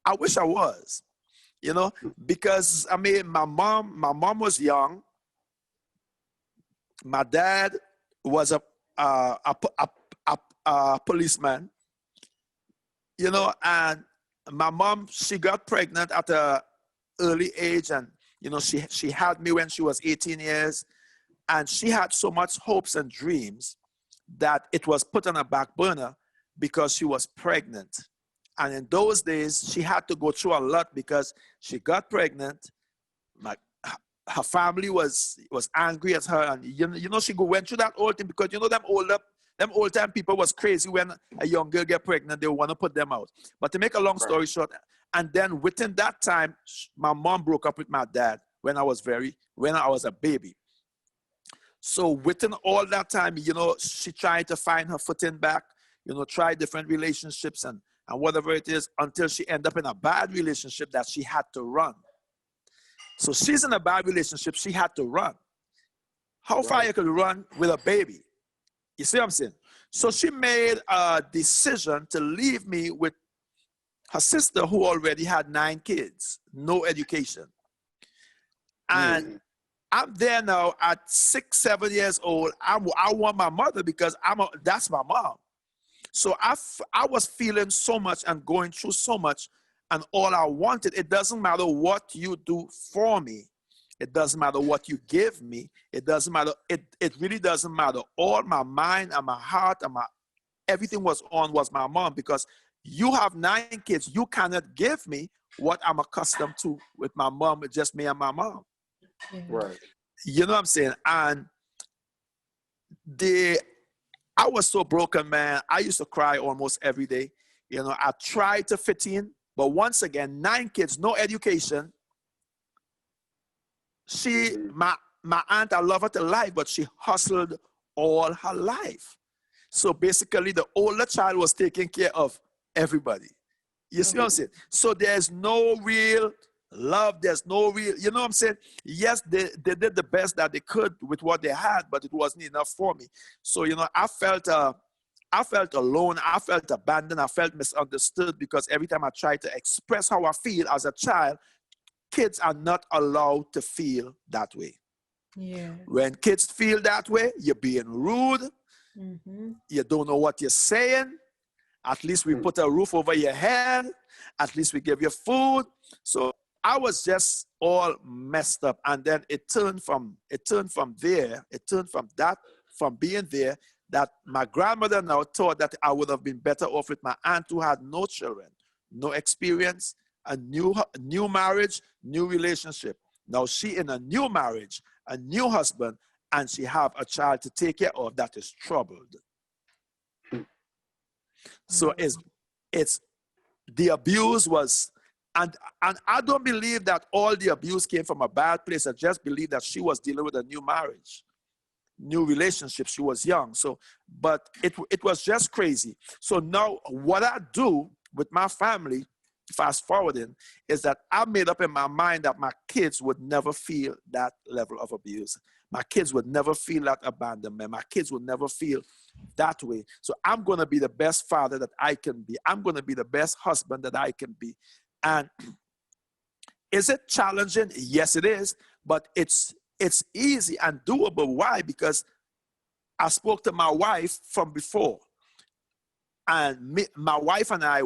I wish I was. You know, because I mean, my mom was young. My dad was a policeman. You know, and my mom, she got pregnant at a early age, and you know, she had me when she was 18 years, and she had so much hopes and dreams that it was put on a back burner because she was pregnant. And in those days, she had to go through a lot because she got pregnant. Her family was angry at her, and you know she went through that whole thing because you know them old time people was crazy when a young girl get pregnant, they want to put them out. But to make a long story short, and then within that time, my mom broke up with my dad when I was a baby. So within all that time, you know, she tried to find her footing back, you know, try different relationships and whatever it is until she ended up in a bad relationship that she had to run. So she's in a bad relationship, she had to run. How far you could run with a baby? You see what I'm saying? So she made a decision to leave me with her sister who already had 9 kids, no education. And I'm there now at 6, 7 years old. I want my mother because that's my mom. So I was feeling so much and going through so much, and all I wanted, it doesn't matter what you do for me. It doesn't matter what you give me. It doesn't matter. It really doesn't matter. All my mind and my heart and everything was my mom, because you have 9 kids. You cannot give me what I'm accustomed to with my mom, with just me and my mom. Yeah. Right. You know what I'm saying? And I was so broken, man. I used to cry almost every day. You know, I tried to fit in, but once again, 9 kids, no education. My aunt, I love her to life, but she hustled all her life. So basically, the older child was taking care of everybody. You see what I'm saying? So there's no real love. There's no real, you know what I'm saying? Yes, they did the best that they could with what they had, but it wasn't enough for me. So, you know, I felt alone. I felt abandoned. I felt misunderstood because every time I tried to express how I feel as a child, kids are not allowed to feel that way. Yeah. When kids feel that way, you're being rude. You don't know what you're saying. At least we put a roof over your head. At least we give you food. So I was just all messed up. And then it turned from being there, that my grandmother now thought that I would have been better off with my aunt who had no children, no experience, a new marriage, new relationship. Now she in a new marriage, a new husband, and she have a child to take care of that is troubled. So it's the abuse was, and I don't believe that all the abuse came from a bad place. I just believe that she was dealing with a new marriage. new relationship. She was young. So, but it was just crazy. So now what I do with my family, fast forwarding, is that I made up in my mind that my kids would never feel that level of abuse. My kids would never feel that abandonment. My kids would never feel that way. So I'm going to be the best father that I can be. I'm going to be the best husband that I can be. And is it challenging? Yes, it is. But it's easy and doable. Why? Because I spoke to my wife from before. And my wife and I,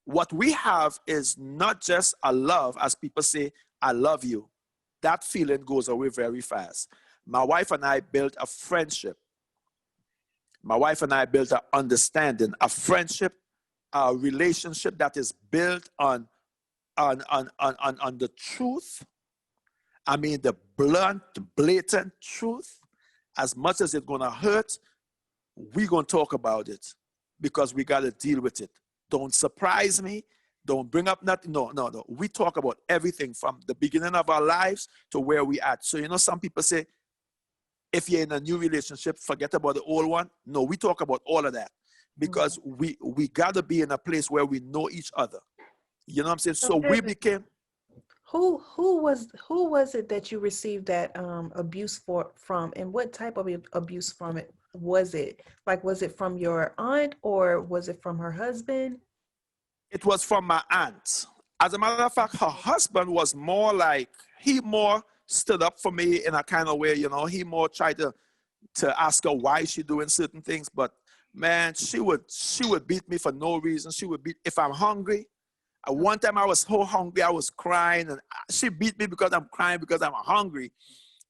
what we have is not just a love, as people say, I love you. That feeling goes away very fast. My wife and I built a friendship. My wife and I built an understanding, a friendship, a relationship that is built on the truth. I mean, the blunt, blatant truth. As much as it's going to hurt, we're going to talk about it because we got to deal with it. Don't surprise me. Don't bring up nothing. No. We talk about everything from the beginning of our lives to where we at. So, some people say, if you're in a new relationship, forget about the old one. No, we talk about all of that because we got to be in a place where we know each other. You know what I'm saying? So we became. Who was it that you received that abuse from, and what type of abuse from it was it? Like, was it from your aunt or was it from her husband? It was from my aunt. As a matter of fact, her husband was more like, he more stood up for me in a kind of way, he more tried to ask her why she doing certain things. But man, she would beat me for no reason. She would beat, if I'm hungry. One time I was so hungry, I was crying, and she beat me because I'm crying because I'm hungry.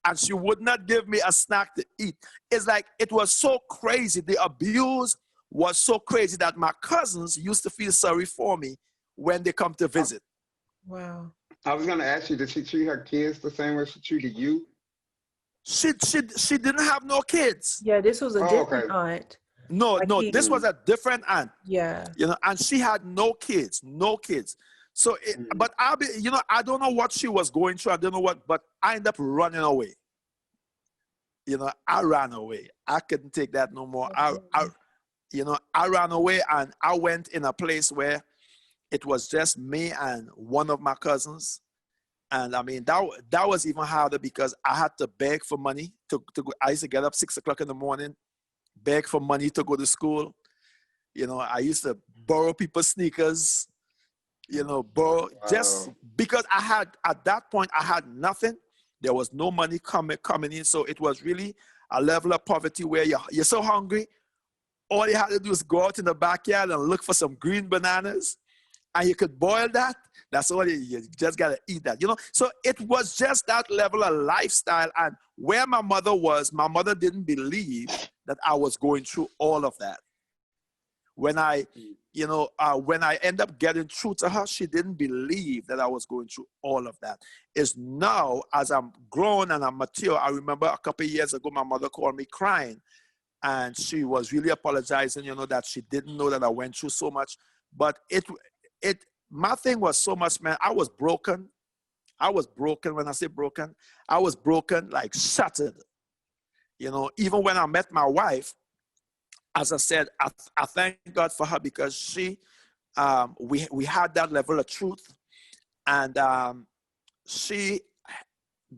And she would not give me a snack to eat. It's like, it was so crazy. The abuse was so crazy that my cousins used to feel sorry for me when they come to visit. Wow. I was going to ask you, did she treat her kids the same way she treated you? She didn't have no kids. Yeah, this was a different aunt. No, this was a different aunt. Yeah. And she had no kids. So, but I don't know what she was going through. I don't know what, but I ended up running away. I ran away. I couldn't take that no more. I ran away, and I went in a place where it was just me and one of my cousins. And I mean, that was even harder because I had to beg for money to go. I used to get up 6 o'clock in the morning, beg for money to go to school. I used to borrow people's sneakers, just because at that point, I had nothing. There was no money coming in. So it was really a level of poverty where you're so hungry. All you had to do is go out in the backyard and look for some green bananas, and you could boil that. That's all you just got to eat that, So it was just that level of lifestyle. And where my mother didn't believe that I was going through all of that. When I end up getting through to her, she didn't believe that I was going through all of that. It's now, as I'm grown and I'm mature, I remember a couple of years ago, my mother called me crying. And she was really apologizing, that she didn't know that I went through so much. But my thing was so much, man. I was broken. When I say broken, I was broken, like shattered. Even when I met my wife, as I said, I thank God for her because we had that level of truth. And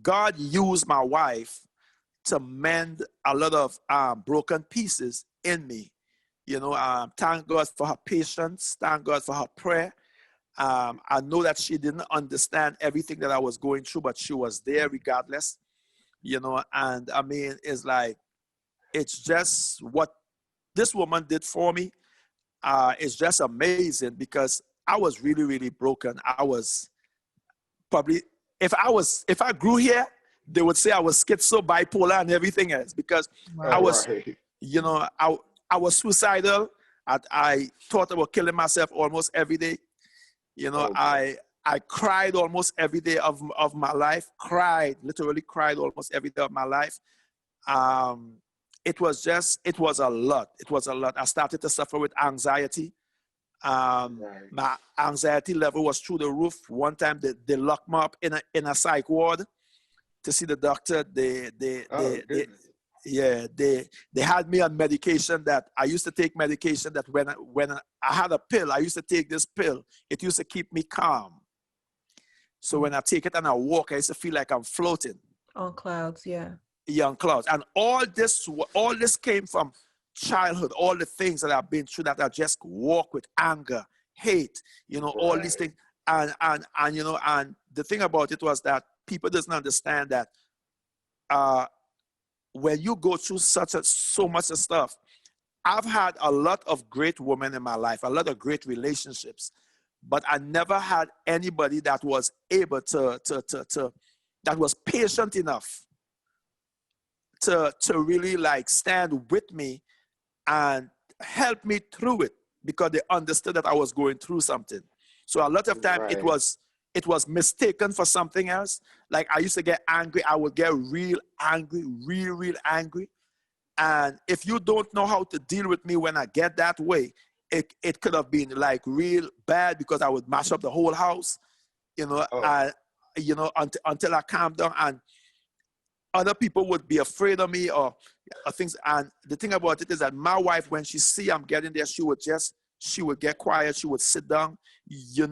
God used my wife to mend a lot of broken pieces in me. Thank God for her patience. Thank God for her prayer. I know that she didn't understand everything that I was going through, but she was there regardless. And I mean, it's just what this woman did for me. It's just amazing because I was really, really broken. I was probably, if I grew here, they would say I was schizo, bipolar, and everything else because I was, I was suicidal. I thought about killing myself almost every day. I cried almost every day of my life. Literally cried almost every day of my life. It was a lot. I started to suffer with anxiety. My anxiety level was through the roof. One time they locked me up in a psych ward. to see the doctor. Oh, goodness. Yeah, they had me on medication that I used to take medication that when I had a pill, I used to take this pill. It used to keep me calm. So when I take it and I walk, I used to feel like I'm floating. On clouds, yeah. Young clouds. And all this came from childhood, all the things that I've been through that I just walk with anger, hate, all these things. And and the thing about it was that people doesn't understand that when you go through so much stuff, I've had a lot of great women in my life, a lot of great relationships, but I never had anybody that was able that was patient enough to really like stand with me and help me through it, because they understood that I was going through something. So a lot of time it was mistaken for something else. Like I used to get angry. I would get real angry, real angry. And if you don't know how to deal with me when I get that way, it could have been like real bad, because I would mash up the whole house, until I calm down, and other people would be afraid of me or things. And the thing about it is that my wife, when she see I'm getting there, she would get quiet. She would sit down. She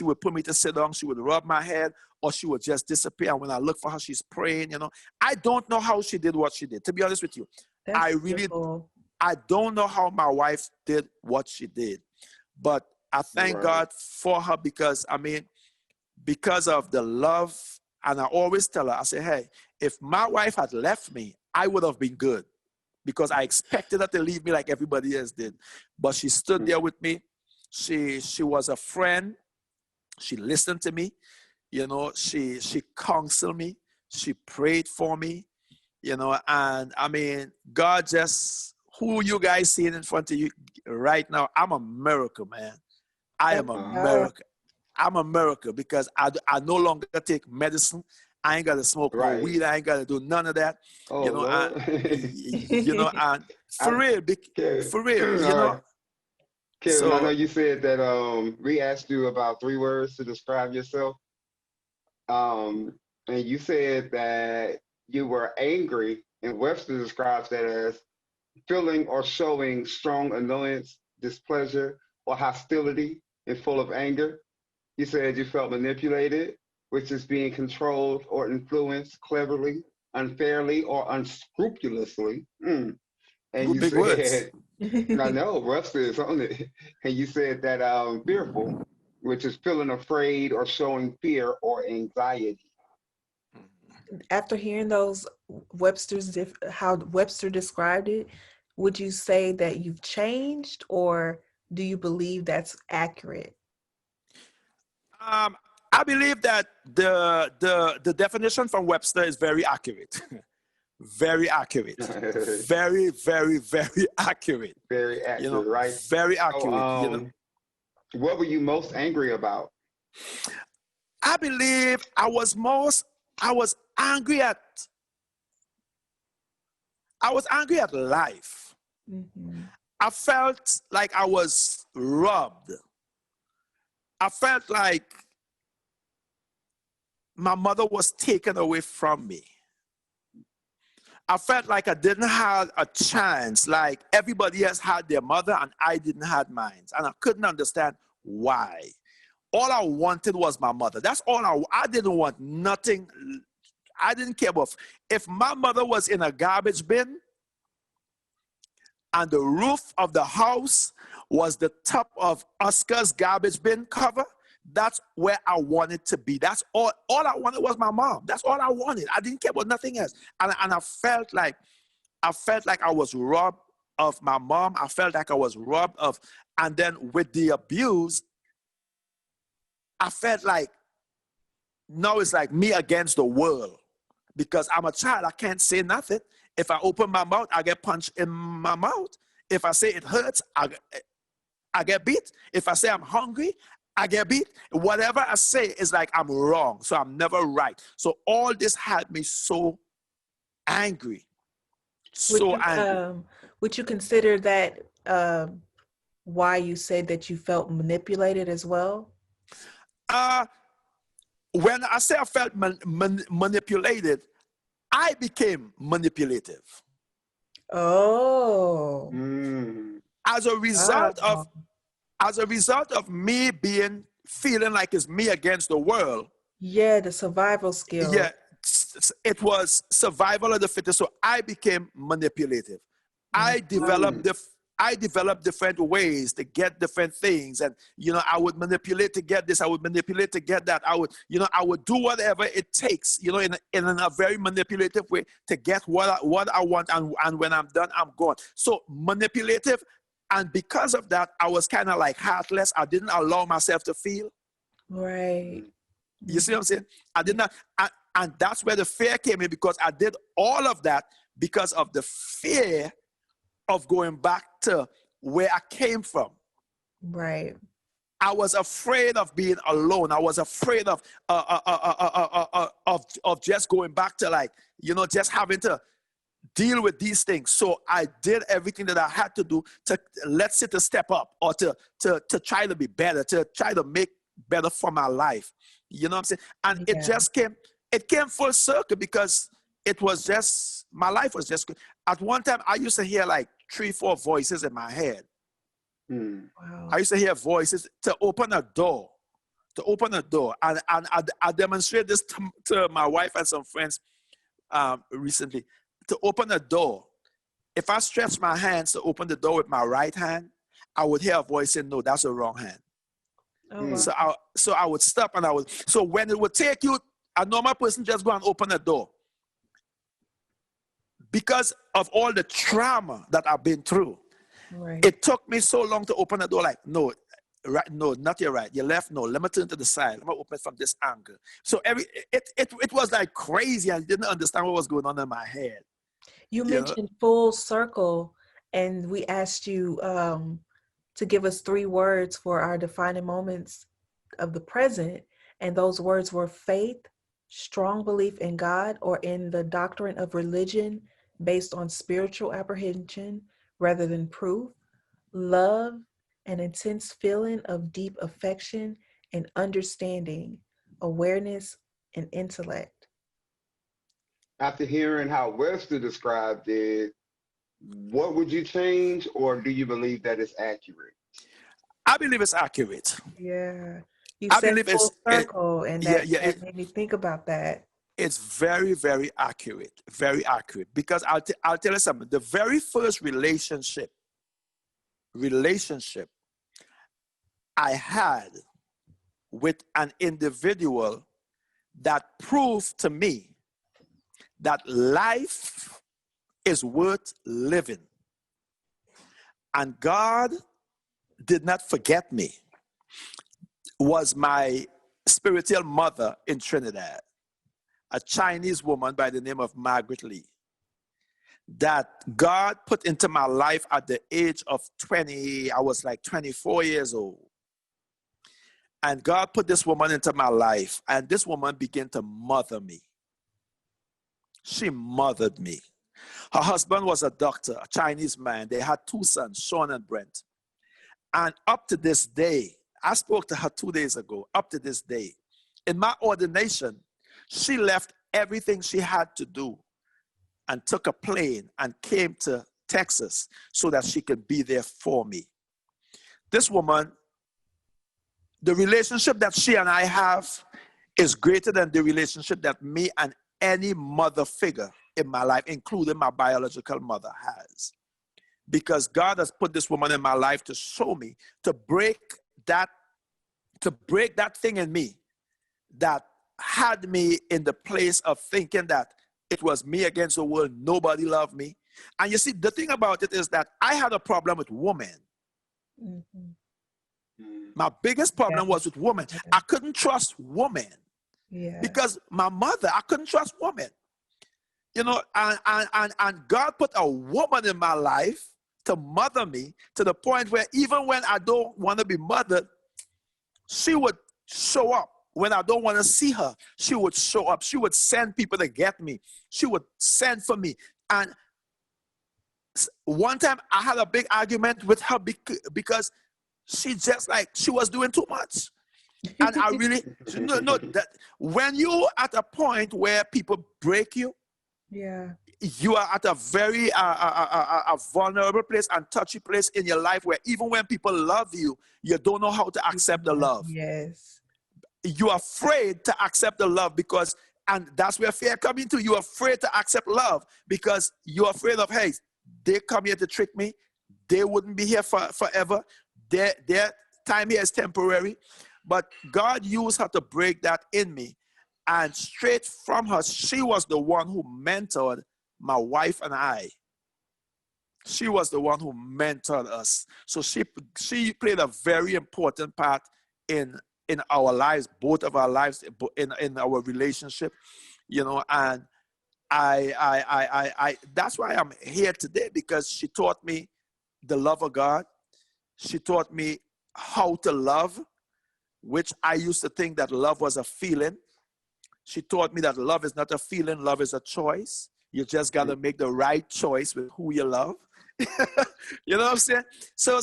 would put me to sit down. She would rub my head, or she would just disappear. And when I look for her, she's praying. I don't know how she did what she did. To be honest with you, I don't know how my wife did what she did, but I thank God for her, because because of the love. And I always tell her, I say, hey, if my wife had left me, I would have been good, because I expected her to leave me like everybody else did. But she stood there with me. She was a friend. She listened to me. She counseled me. She prayed for me. And God just, who you guys seeing in front of you right now, I'm a miracle, man. I am a miracle. I'm a miracle, because I no longer take medicine. I ain't got to smoke no weed. I ain't got to do none of that. And for real, Kevin, I know you said that we asked you about 3 words to describe yourself. And you said that you were angry, and Webster describes that as feeling or showing strong annoyance, displeasure, or hostility, and full of anger. You said you felt manipulated, which is being controlled or influenced cleverly, unfairly, or unscrupulously. And you said, I know, Webster is on it. And you said that fearful, which is feeling afraid or showing fear or anxiety. After hearing those how Webster described it, would you say that you've changed, or do you believe that's accurate? I believe that the definition from Webster is very accurate. Very accurate. Very, very, very accurate. Very accurate, right? Very accurate. What were you most angry about? I believe I was angry at life. Mm-hmm. I felt like I was robbed. I felt like my mother was taken away from me. I felt like I didn't have a chance, like everybody else had their mother and I didn't have mine. And I couldn't understand why. All I wanted was my mother. That's all I didn't want nothing. I didn't care about. If my mother was in a garbage bin and the roof of the house was the top of Oscar's garbage bin cover, that's where I wanted to be. That's all I wanted was my mom. That's all I wanted. I didn't care about nothing else. And I felt like I was robbed of my mom. I felt like I was robbed of, and then with the abuse, I felt like now it's like me against the world, because I'm a child. I can't say nothing. If I open my mouth, I get punched in my mouth. If I say it hurts, I get beat. If I say I'm hungry, I get beat. Whatever I say is like I'm wrong, so I'm never right. So all this had me so angry. Would you consider that why you said that you felt manipulated as well? when I say I felt manipulated, I became manipulative. Oh. As a result Wow. of me feeling like it's me against the world. Yeah, the survival skill. Yeah, it was survival of the fittest. So I became manipulative. I developed different ways to get different things, and I would manipulate to get this. I would manipulate to get that. I would do whatever it takes, in a very manipulative way to get what I want, and when I'm done, I'm gone. So manipulative, and because of that, I was kind of like heartless. I didn't allow myself to feel. Right. You see what I'm saying? I did not, and that's where the fear came in, because I did all of that because of the fear of going back to where I came from. Right. I was afraid of being alone. I was afraid of just going back to just having to deal with these things. So I did everything that I had to do to step up, or to try to be better, to try to make better for my life. You know what I'm saying? And it came full circle, because it was just, my life was just good. At one time, I used to hear like 3-4 voices in my head. Wow. I used to hear voices to open a door. And I demonstrated this to my wife and some friends recently. To open a door, if I stretch my hands to open the door with my right hand, I would hear a voice saying, "No, that's the wrong hand." Oh, wow. So I would stop, and so when it would take you, a normal person just go and open a door. Because of all the trauma that I've been through, Right. it took me so long to open the door. Like, no, right, no, not your right, your left, no. Let me turn to the side. Let me open it from this angle. So it was like crazy. I didn't understand what was going on in my head. You mentioned full circle, and we asked you to give us 3 words for our defining moments of the present, and those words were faith, strong belief in God or in the doctrine of religion based on spiritual apprehension rather than proof, love, an intense feeling of deep affection and understanding, awareness, and intellect. After hearing how Webster described it, what would you change, or do you believe that it's accurate? I believe it's accurate. Yeah. You I said believe full circle, and that made me think about that. It's very, very accurate. Very accurate. Because I'll tell you something. The very first relationship I had with an individual that proved to me that life is worth living. And God did not forget me, was my spiritual mother in Trinidad, a Chinese woman by the name of Margaret Lee, that God put into my life at the age of 20. I was like 24 years old. And God put this woman into my life, and this woman began to mother me. She mothered me. Her husband was a doctor, a Chinese man. They had 2 sons, Sean and Brent. And up to this day, I spoke to her 2 days ago, up to this day, in my ordination, she left everything she had to do and took a plane and came to Texas so that she could be there for me. This woman, the relationship that she and I have is greater than the relationship that me and any mother figure in my life, including my biological mother, has. Because God has put this woman in my life to show me, to break that thing in me that had me in the place of thinking that it was me against the world, nobody loved me. And you see, the thing about it is that I had a problem with women. My biggest problem was with women. I couldn't trust women. Because my mother, I couldn't trust women. You know, and God put a woman in my life to mother me, to the point where even when I don't want to be mothered, she would show up. When I don't want to see her, she would show up. She would send people to get me. She would send for me. And one time I had a big argument with her because she was doing too much. And I really no that when you at a point where people break you, Yeah. you are at a very a vulnerable place and touchy place in your life where even when people love you, you don't know how to accept the love. Yes. You're afraid to accept the love because, and that's where fear comes into. You're afraid to accept love because you're afraid of, hey, they come here to trick me. They wouldn't be here forever. Their time here is temporary. But God used her to break that in me. And straight from her, she was the one who mentored my wife and I. She was the one who mentored us. So she played a very important part in our lives, both of our lives, in our relationship, you know, and I that's why I'm here today, because she taught me the love of God. She taught me how to love, which I used to think that love was a feeling. She taught me that love is not a feeling, love is a choice. You just got to make the right choice with who you love. You know what I'm saying? So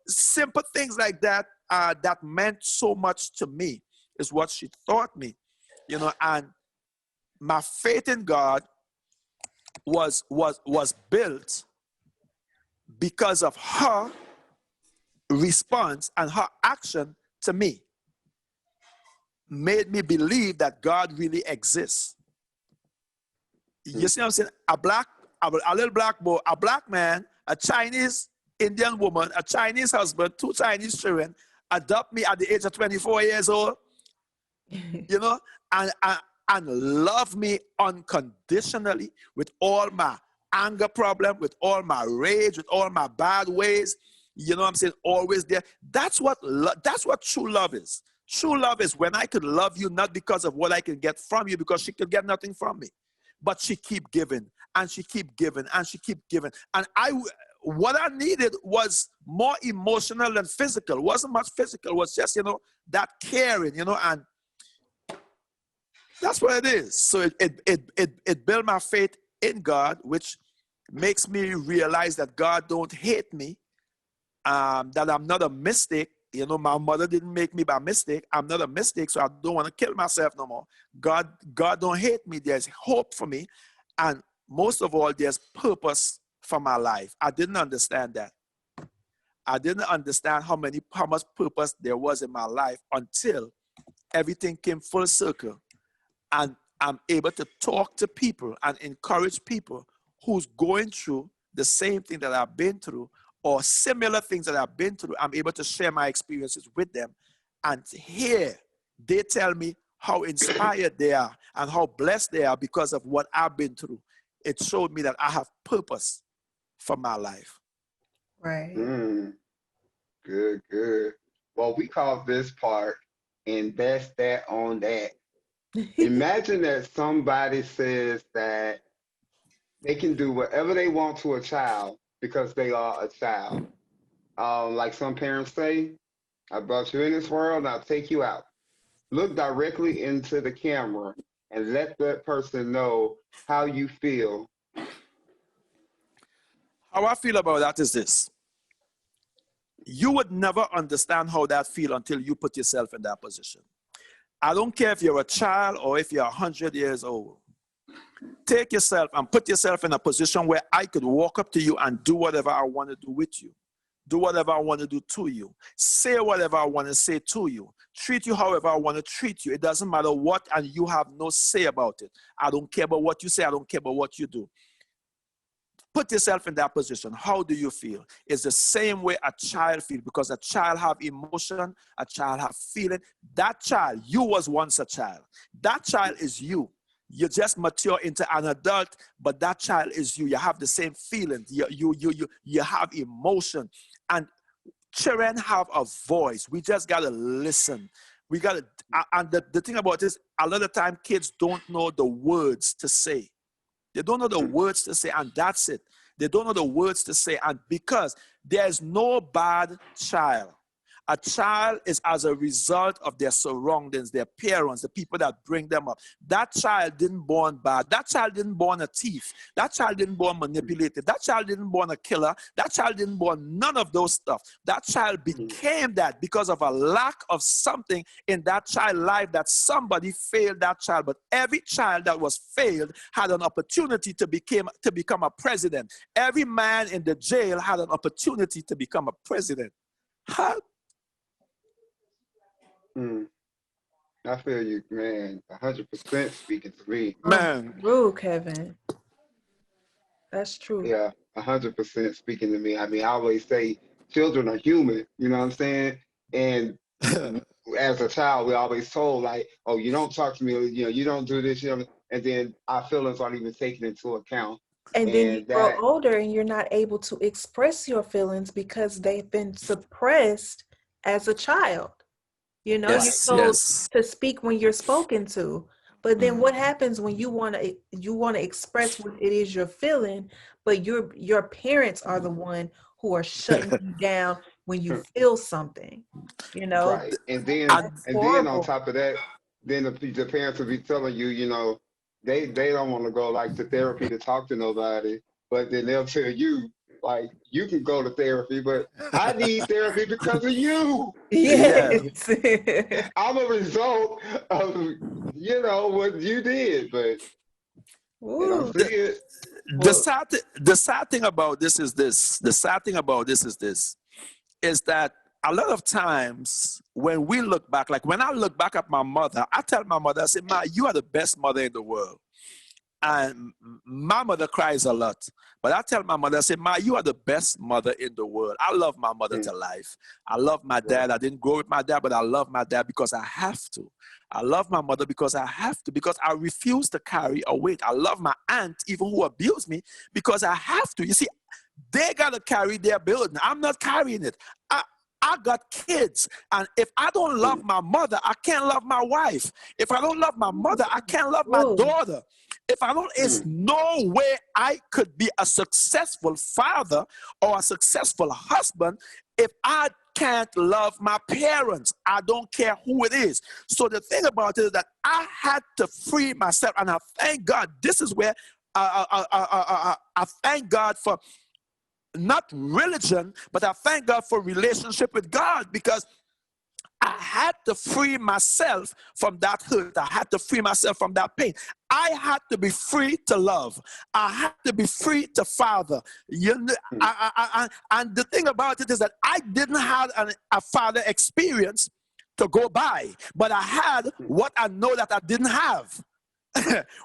simple things like that that meant so much to me is what she taught me. You know, and my faith in God was built because of her response, and her action to me made me believe that God really exists. You see what I'm saying? A little black boy, a black man, a Chinese Indian woman, a Chinese husband, 2 Chinese children, adopt me at the age of 24 years old, you know, and love me unconditionally with all my anger problem, with all my rage, with all my bad ways. You know what I'm saying? Always there. That's what true love is. True love is when I could love you not because of what I can get from you, because she could get nothing from me. But she keep giving, and she keep giving, and she keep giving. And what I needed was more emotional than physical. It wasn't much physical. It was just, you know, that caring, you know, and that's what it is. So it built my faith in God, which makes me realize that God don't hate me, that I'm not a mistake. You know, my mother didn't make me by mistake. I'm not a mistake, so I don't want to kill myself no more. God don't hate me. There's hope for me. And most of all, there's purpose for my life. I didn't understand that. I didn't understand how much purpose there was in my life until everything came full circle. And I'm able to talk to people and encourage people who's going through the same thing that I've been through, or similar things that I've been through. I'm able to share my experiences with them. And here, they tell me how inspired they are and how blessed they are because of what I've been through. It showed me that I have purpose for my life. Right. Good. Well, we call this part invest that on that. Imagine that somebody says that they can do whatever they want to a child because they are a child. Like some parents say, I brought you in this world, I'll take you out. Look directly into the camera and let that person know how you feel. How I feel about that is this. You would never understand how that feels until you put yourself in that position. I don't care if you're a child or if you're 100 years old. Take yourself and put yourself in a position where I could walk up to you and do whatever I want to do with you. Do whatever I want to do to you. Say whatever I want to say to you. Treat you however I want to treat you. It doesn't matter what, and you have no say about it. I don't care about what you say. I don't care about what you do. Put yourself in that position. How do you feel? It's the same way a child feels, because a child have emotion, a child have feeling. That child, you was once a child. That child is you. You just mature into an adult, but that child is you. You have the same feelings. You have emotion. And children have a voice. We just got to listen. We got to, and the thing about this, a lot of time kids don't know the words to say. They don't know the words to say, and that's it. They don't know the words to say, and because there's no bad child. A child is as a result of their surroundings, their parents, the people that bring them up. That child didn't born bad. That child didn't born a thief. That child didn't born manipulated. That child didn't born a killer. That child didn't born none of those stuff. That child became that because of a lack of something in that child's life that somebody failed that child. But every child that was failed had an opportunity to become a president. Every man in the jail had an opportunity to become a president. Huh? I feel you, man. 100% speaking to me. Man. True, Kevin. That's true. Yeah, 100% speaking to me. I mean, I always say children are human, you know what I'm saying? And as a child, we always told like, oh, you don't talk to me, you know, you don't do this, you know, and then our feelings aren't even taken into account. And then you grow older and you're not able to express your feelings because they've been suppressed as a child. You know, you're told to speak when you're spoken to. But then what happens when you want to express what it is you're feeling, but your parents are the one who are shutting you down when you feel something, you know? Right. And then on top of that, then the parents will be telling you, you know, they don't want to go like to therapy to talk to nobody, but then they'll tell you, like, you can go to therapy, but I need therapy because of you. Yes. I'm a result of, you know, what you did, but you don't see it. The sad thing about this is this. The sad thing about this is that a lot of times when we look back, like when I look back at my mother, I tell my mother, I say, Ma, you are the best mother in the world. And my mother cries a lot. But I tell my mother, I say, Ma, you are the best mother in the world. I love my mother to life. I love my dad. I didn't grow with my dad, but I love my dad because I have to. I love my mother because I have to, because I refuse to carry a weight. I love my aunt, even who abused me, because I have to. You see, they got to carry their burden. I'm not carrying it. I got kids, and if I don't love my mother, I can't love my wife. If I don't love my mother, I can't love my daughter. If I don't, it's no way I could be a successful father or a successful husband if I can't love my parents. I don't care who it is. So the thing about it is that I had to free myself, and I thank God. This is where I thank God for not religion, but I thank God for relationship with God, because I had to free myself from that hurt. I had to free myself from that pain. I had to be free to love. I had to be free to father. And the thing about it is that I didn't have a father experience to go by, but I had what I know that I didn't have.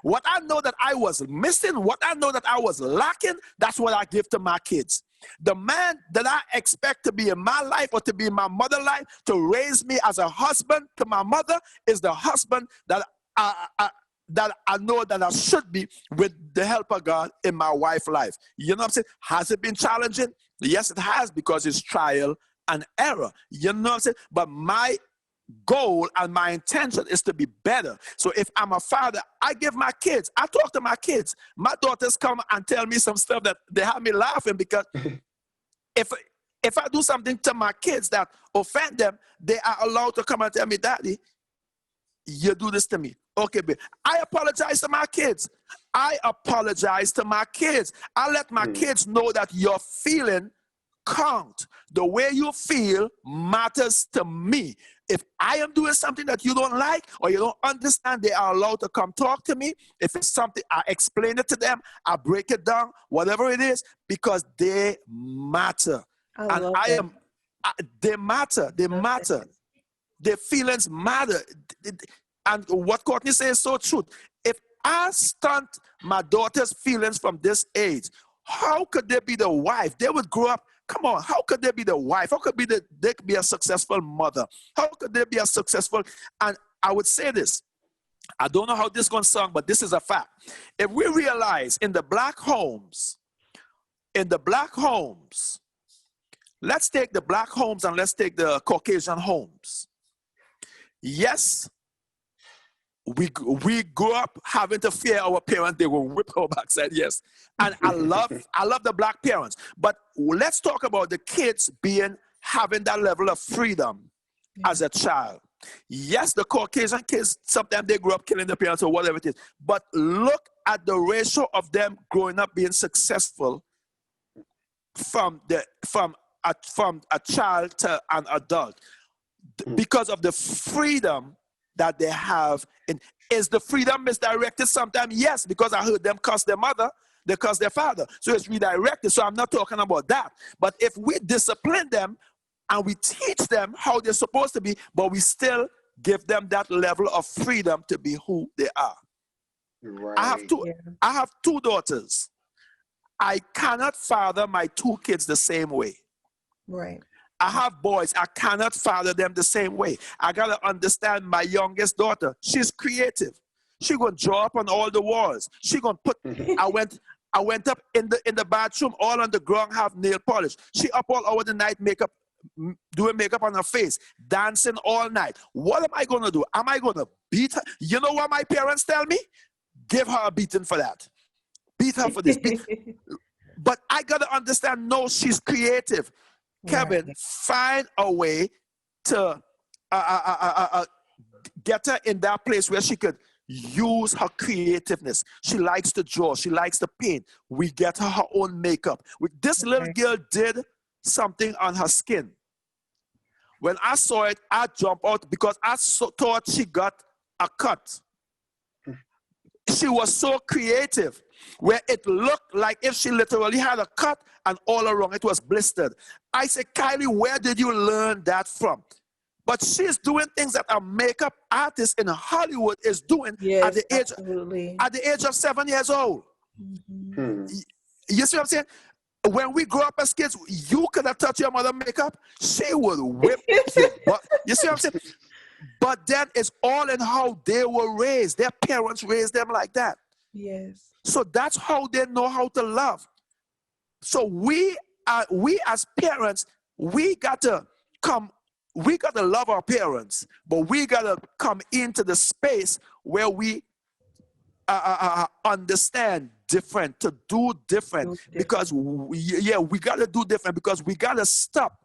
What I know that I was missing, what I know that I was lacking, that's what I give to my kids. The man that I expect to be in my life or to be in my mother's life, to raise me as a husband to my mother, is the husband that I know that I should be with the help of God in my wife's life. You know what I'm saying? Has it been challenging? Yes, it has, because it's trial and error. You know what I'm saying? But my goal and my intention is to be better. So if I'm a father, I give my kids, I talk to my kids. My daughters come and tell me some stuff that they have me laughing, because if I do something to my kids that offend them, they are allowed to come and tell me, Daddy, you do this to me. Okay, babe. I apologize to my kids. I apologize to my kids. I let my kids know that your feeling count. The way you feel matters to me. If I am doing something that you don't like or you don't understand, they are allowed to come talk to me. If it's something, I explain it to them. I break it down, whatever it is, because they matter. They matter. They matter. Their feelings matter. And what Courtney says is so true. If I stunt my daughter's feelings from this age, how could they be the wife? They would grow up. Come on, how could they be the wife? How could they be a successful mother? How could they be a successful? And I would say this. I don't know how this is going to sound, but this is a fact. If we realize in the black homes, let's take the black homes and let's take the Caucasian homes. Yes, we grew up having to fear our parents. They will whip our backside, yes. And I love the black parents. But let's talk about the kids being having that level of freedom as a child. Yes, the Caucasian kids, sometimes they grow up killing their parents or whatever it is. But look at the ratio of them growing up being successful from a child to an adult, because of the freedom that they have. And is the freedom misdirected sometimes? Yes, because I heard them curse their mother, they curse their father. So it's redirected. So I'm not talking about that. But if we discipline them and we teach them how they're supposed to be, but we still give them that level of freedom to be who they are. Right. I have two daughters. I cannot father my two kids the same way. Right. I have boys. I cannot father them the same way. I got to understand my youngest daughter. She's creative. She going to draw up on all the walls. She going to put, I went up in the bathroom, all on the ground, have nail polish. She up all over the night, doing makeup on her face, dancing all night. What am I going to do? Am I going to beat her? You know what my parents tell me? Give her a beating for that. Beat her for this. But I got to understand, no, she's creative. Kevin, find a way to get her in that place where she could use her creativeness. She likes to draw. She likes to paint. We get her own makeup. This little girl did something on her skin. When I saw it, I jumped out because I thought she got a cut. She was so creative, where it looked like if she literally had a cut and all around it was blistered. I said, Kylie, where did you learn that from? But she's doing things that a makeup artist in Hollywood is doing at the age of 7 years old. Mm-hmm. You see what I'm saying? When we grow up as kids, you could have touched your mother's makeup, she would whip your butt. You see what I'm saying? But then it's all in how they were raised. Their parents raised them like that. Yes. So that's how they know how to love. So we as parents, we got to love our parents, but we got to come into the space where we understand different, to do different. Because we got to do different, because we got to stop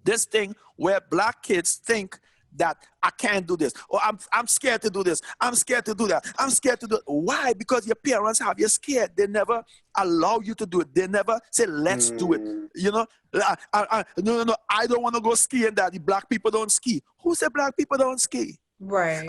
this thing where black kids think that I can't do this, or I'm scared to do this, I'm scared to do that, I'm scared to do it. Why? Because your parents have you scared. They never allow you to do it. They never say, let's do it. You know, no, I don't want to go skiing, Daddy. Black people don't ski. Who said black people don't ski? Right.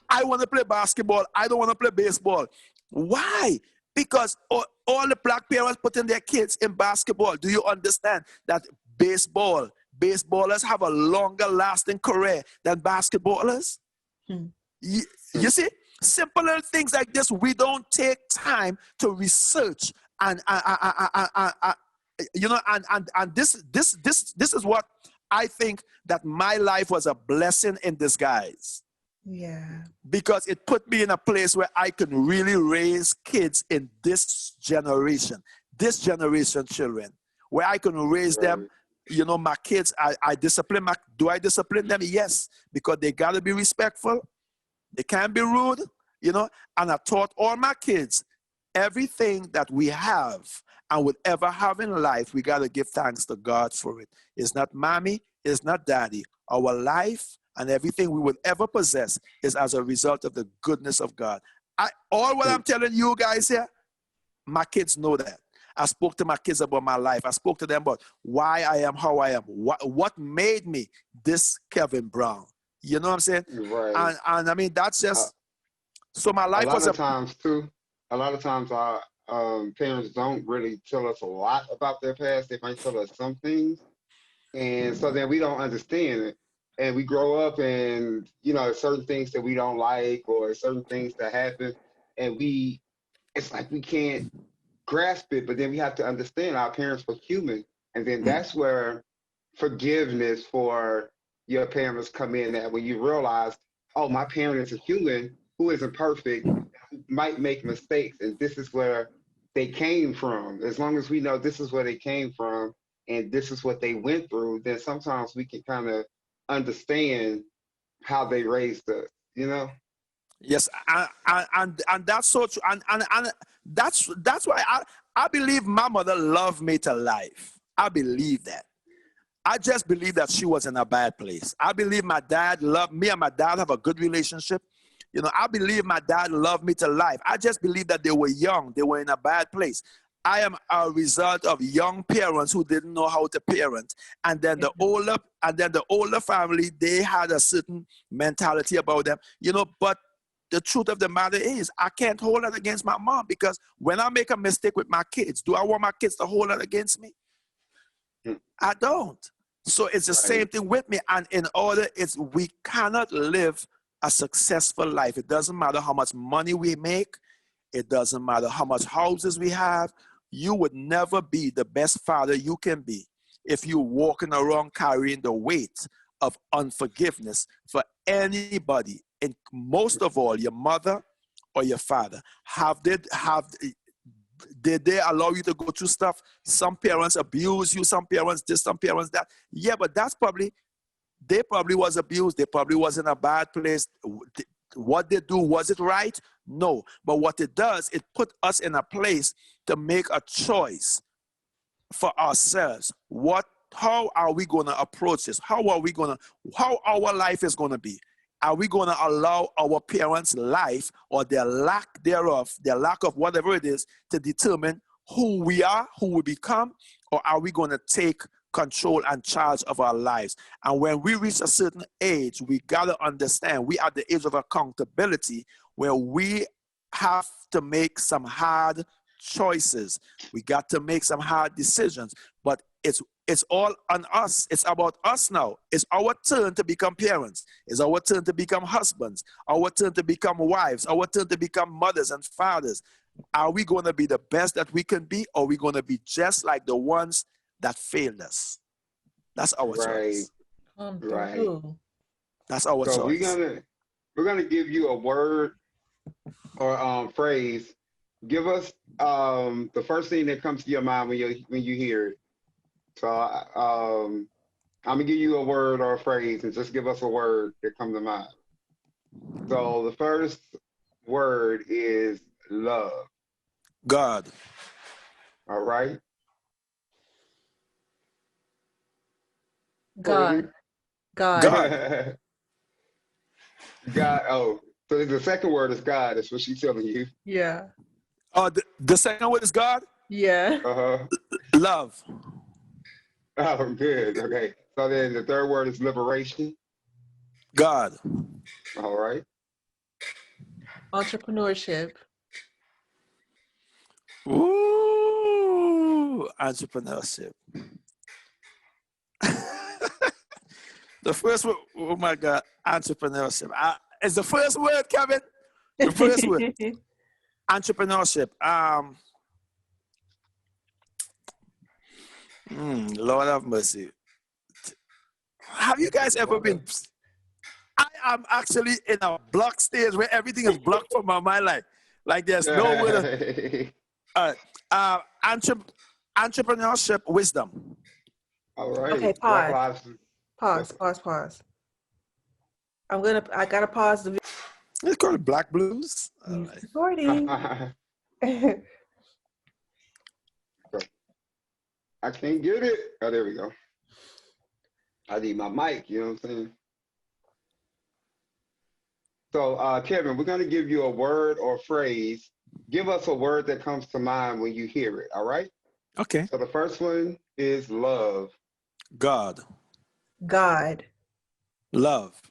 I want to play basketball. I don't want to play baseball. Why? Because all the black parents putting their kids in basketball. Do you understand that baseballers have a longer lasting career than basketballers? You see, simple little things like this, we don't take time to research and this is what I think, that my life was a blessing in disguise. Yeah. Because it put me in a place where I can really raise kids in this generation children, where I can raise them. You know, my kids, do I discipline them? Yes, because they got to be respectful. They can't be rude, you know. And I taught all my kids, everything that we have and would ever have in life, we got to give thanks to God for it. It's not mommy, it's not daddy. Our life and everything we would ever possess is as a result of the goodness of God. What I'm telling you guys here, my kids know that. I spoke to my kids about my life. I spoke to them about why I am how I am. What made me this Kevin Brown? You know what I'm saying? Right. And I mean, that's just, so my life was a lot of times our parents don't really tell us a lot about their past. They might tell us some things. And so then we don't understand it. And we grow up and, you know, certain things that we don't like or certain things that happen. And it's like we can't grasp it, but then we have to understand our parents were human. And then that's where forgiveness for your parents come in, that when you realize, oh, my parent is a human who isn't perfect, who might make mistakes, and this is where they came from. As long as we know this is where they came from and this is what they went through, then sometimes we can kind of understand how they raised us, you know? Yes, and that's so true. And that's why I believe my mother loved me to life. I believe that. I just believe that she was in a bad place. I believe my dad loved me and my dad have a good relationship. You know, I believe my dad loved me to life. I just believe that they were young. They were in a bad place. I am a result of young parents who didn't know how to parent. And then the older family, they had a certain mentality about them. You know, but the truth of the matter is I can't hold that against my mom, because when I make a mistake with my kids, do I want my kids to hold that against me? I don't. So it's the same thing with me. And in order, we cannot live a successful life. It doesn't matter how much money we make. It doesn't matter how much houses we have. You would never be the best father you can be if you're walking around carrying the weight of unforgiveness for anybody. And most of all, your mother or your father. Did they allow you to go through stuff? Some parents abuse you, some parents this, some parents that. Yeah, but they probably was abused. They probably was in a bad place. What they do, was it right? No. But what it does, it put us in a place to make a choice for ourselves. How are we going to approach this? How our life is going to be? Are we going to allow our parents' life or their lack thereof, their lack of whatever it is, to determine who we are, who we become? Or are we going to take control and charge of our lives? And when we reach a certain age, we got to understand we are at the age of accountability, where we have to make some hard choices. We got to make some hard decisions. But it's all on us. It's about us now. It's our turn to become parents. It's our turn to become husbands. Our turn to become wives. Our turn to become mothers and fathers. Are we going to be the best that we can be, or are we going to be just like the ones that failed us? That's our choice. Right. That's our choice. We're gonna give you a word or phrase. Give us the first thing that comes to your mind when you hear it. So I'm gonna give you a word or a phrase, and just give us a word that comes to mind. So the first word is love. God. All right. God. God. God. Oh, so the second word is God. That's what she's telling you. Yeah. Oh, the second word is God? Yeah. Love. Oh, good. Okay. So then the third word is liberation. God. All right. Entrepreneurship. Ooh, entrepreneurship. The first word, oh my God, entrepreneurship. It's the first word, Kevin. The first word. Entrepreneurship. Lord have mercy. Have you guys ever been? I am actually in a block stage where everything is blocked from my mind. Like there's no word. Entrepreneurship wisdom. All right. Okay, pause. Pause. I gotta pause the video. It's called Black Blues. Recording. I can't get it. Oh, there we go. I need my mic, you know what I'm saying? So, Kevin, we're going to give you a word or phrase. Give us a word that comes to mind when you hear it, all right? Okay. So the first one is love. God. God. Love.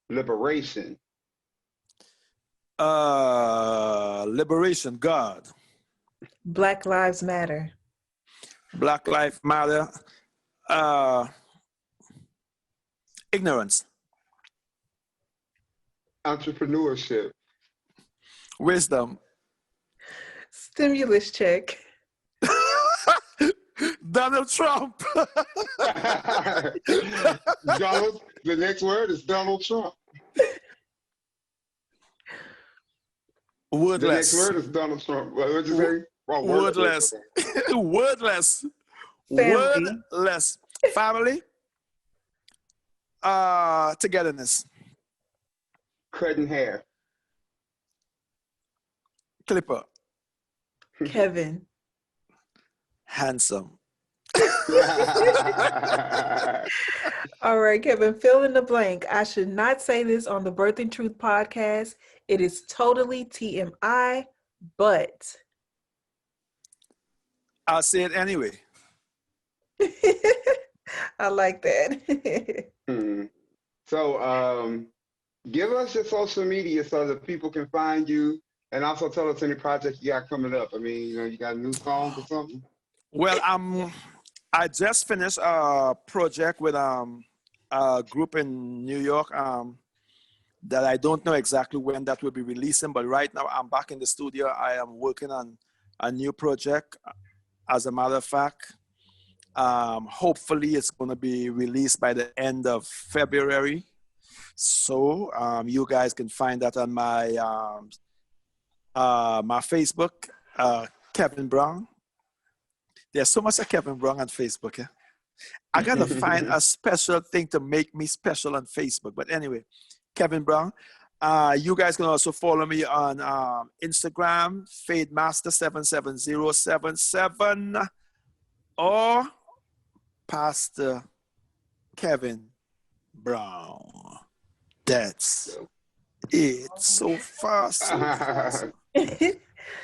Liberation. Liberation. God. Black Lives Matter. Black Lives Matter. Ignorance. Entrepreneurship. Wisdom. Stimulus check. Donald Trump. The next word is Donald Trump. Wordless. The next word is Donald Trump. What did you say? Oh, wordless. Okay. Wordless. Family. Wordless. Family. Togetherness. Cutting hair. Clipper. Kevin. Handsome. All right, Kevin, fill in the blank. I should not say this on the Birthing Truth podcast. It is totally TMI, but I'll say it anyway. I like that. So, give us your social media so that people can find you, and also tell us any projects you got coming up. I mean, you got a new song or something? Well, I just finished a project with a group in New York that I don't know exactly when that will be releasing, but right now I'm back in the studio. I am working on a new project. As a matter of fact, hopefully it's going to be released by the end of February. So you guys can find that on my my Facebook, Kevin Brown. There's so much of Kevin Brown on Facebook. Yeah? I gotta find a special thing to make me special on Facebook. But anyway, Kevin Brown. You guys can also follow me on Instagram, FadeMaster77077, or Pastor Kevin Brown. That's it. So fast. So fast.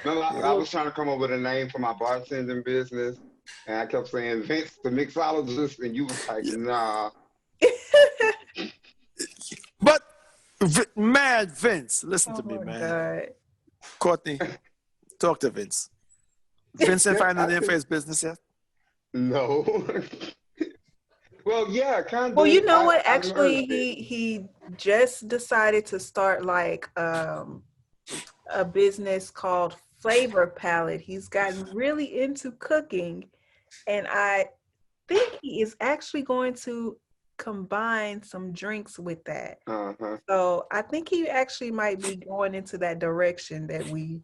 No, I was trying to come up with a name for my bartending business, and I kept saying Vince the mixologist, and you was like, nah. But man, Vince, listen to me, man. God. Courtney, talk to Vince. Vince ain't find a name for his business yet? No. Well, yeah, kind of. Well, you know what? Actually, he just decided to start like a business called Flavor Palette. He's gotten really into cooking, and I think he is actually going to combine some drinks with that. So I think he actually might be going into that direction that we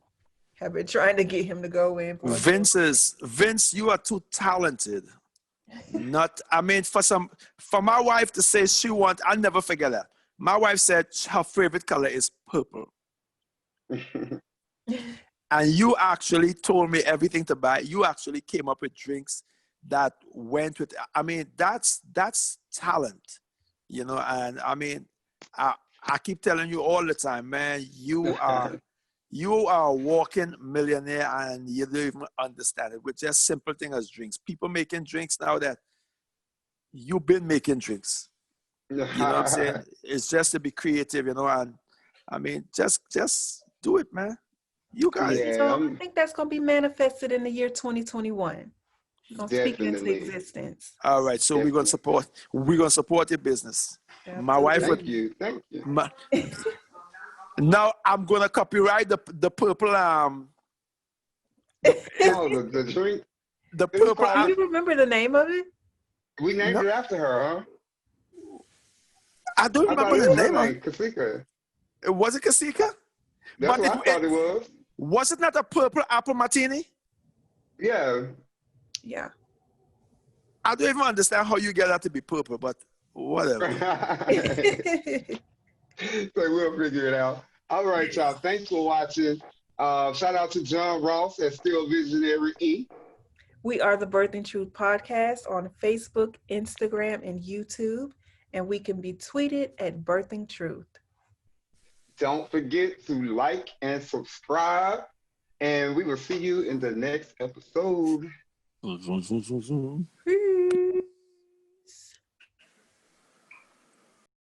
have been trying to get him to go in. Vince, you are too talented. For my wife to say I'll never forget that. My wife said her favorite color is purple. And you actually told me everything to buy. You actually came up with drinks that went with, that's talent, and I keep telling you all the time, man, you are a walking millionaire, and you don't even understand it with just simple things as drinks. People making drinks now that you've been making drinks. You know what I'm saying? It's just to be creative, and just do it, man. You got it. So I think that's going to be manifested in the year 2021. Speak into existence. All right, so we're gonna support your business. Absolutely. My wife. Thank you. Now I'm gonna copyright the purple the drink. The purple. Do you remember the name of it? We named it after her, huh? I don't remember the name of it. Kasika. Was it Kasika? That's what I thought it was. Was it not a purple apple martini? Yeah. Yeah. I don't even understand how you get that to be purple, but whatever. So we'll figure it out. All right, y'all. Thanks for watching. Shout out to John Ross at Still Visionary E. We are the Birthing Truth podcast on Facebook, Instagram, and YouTube, and we can be tweeted at Birthing Truth. Don't forget to like and subscribe, and we will see you in the next episode.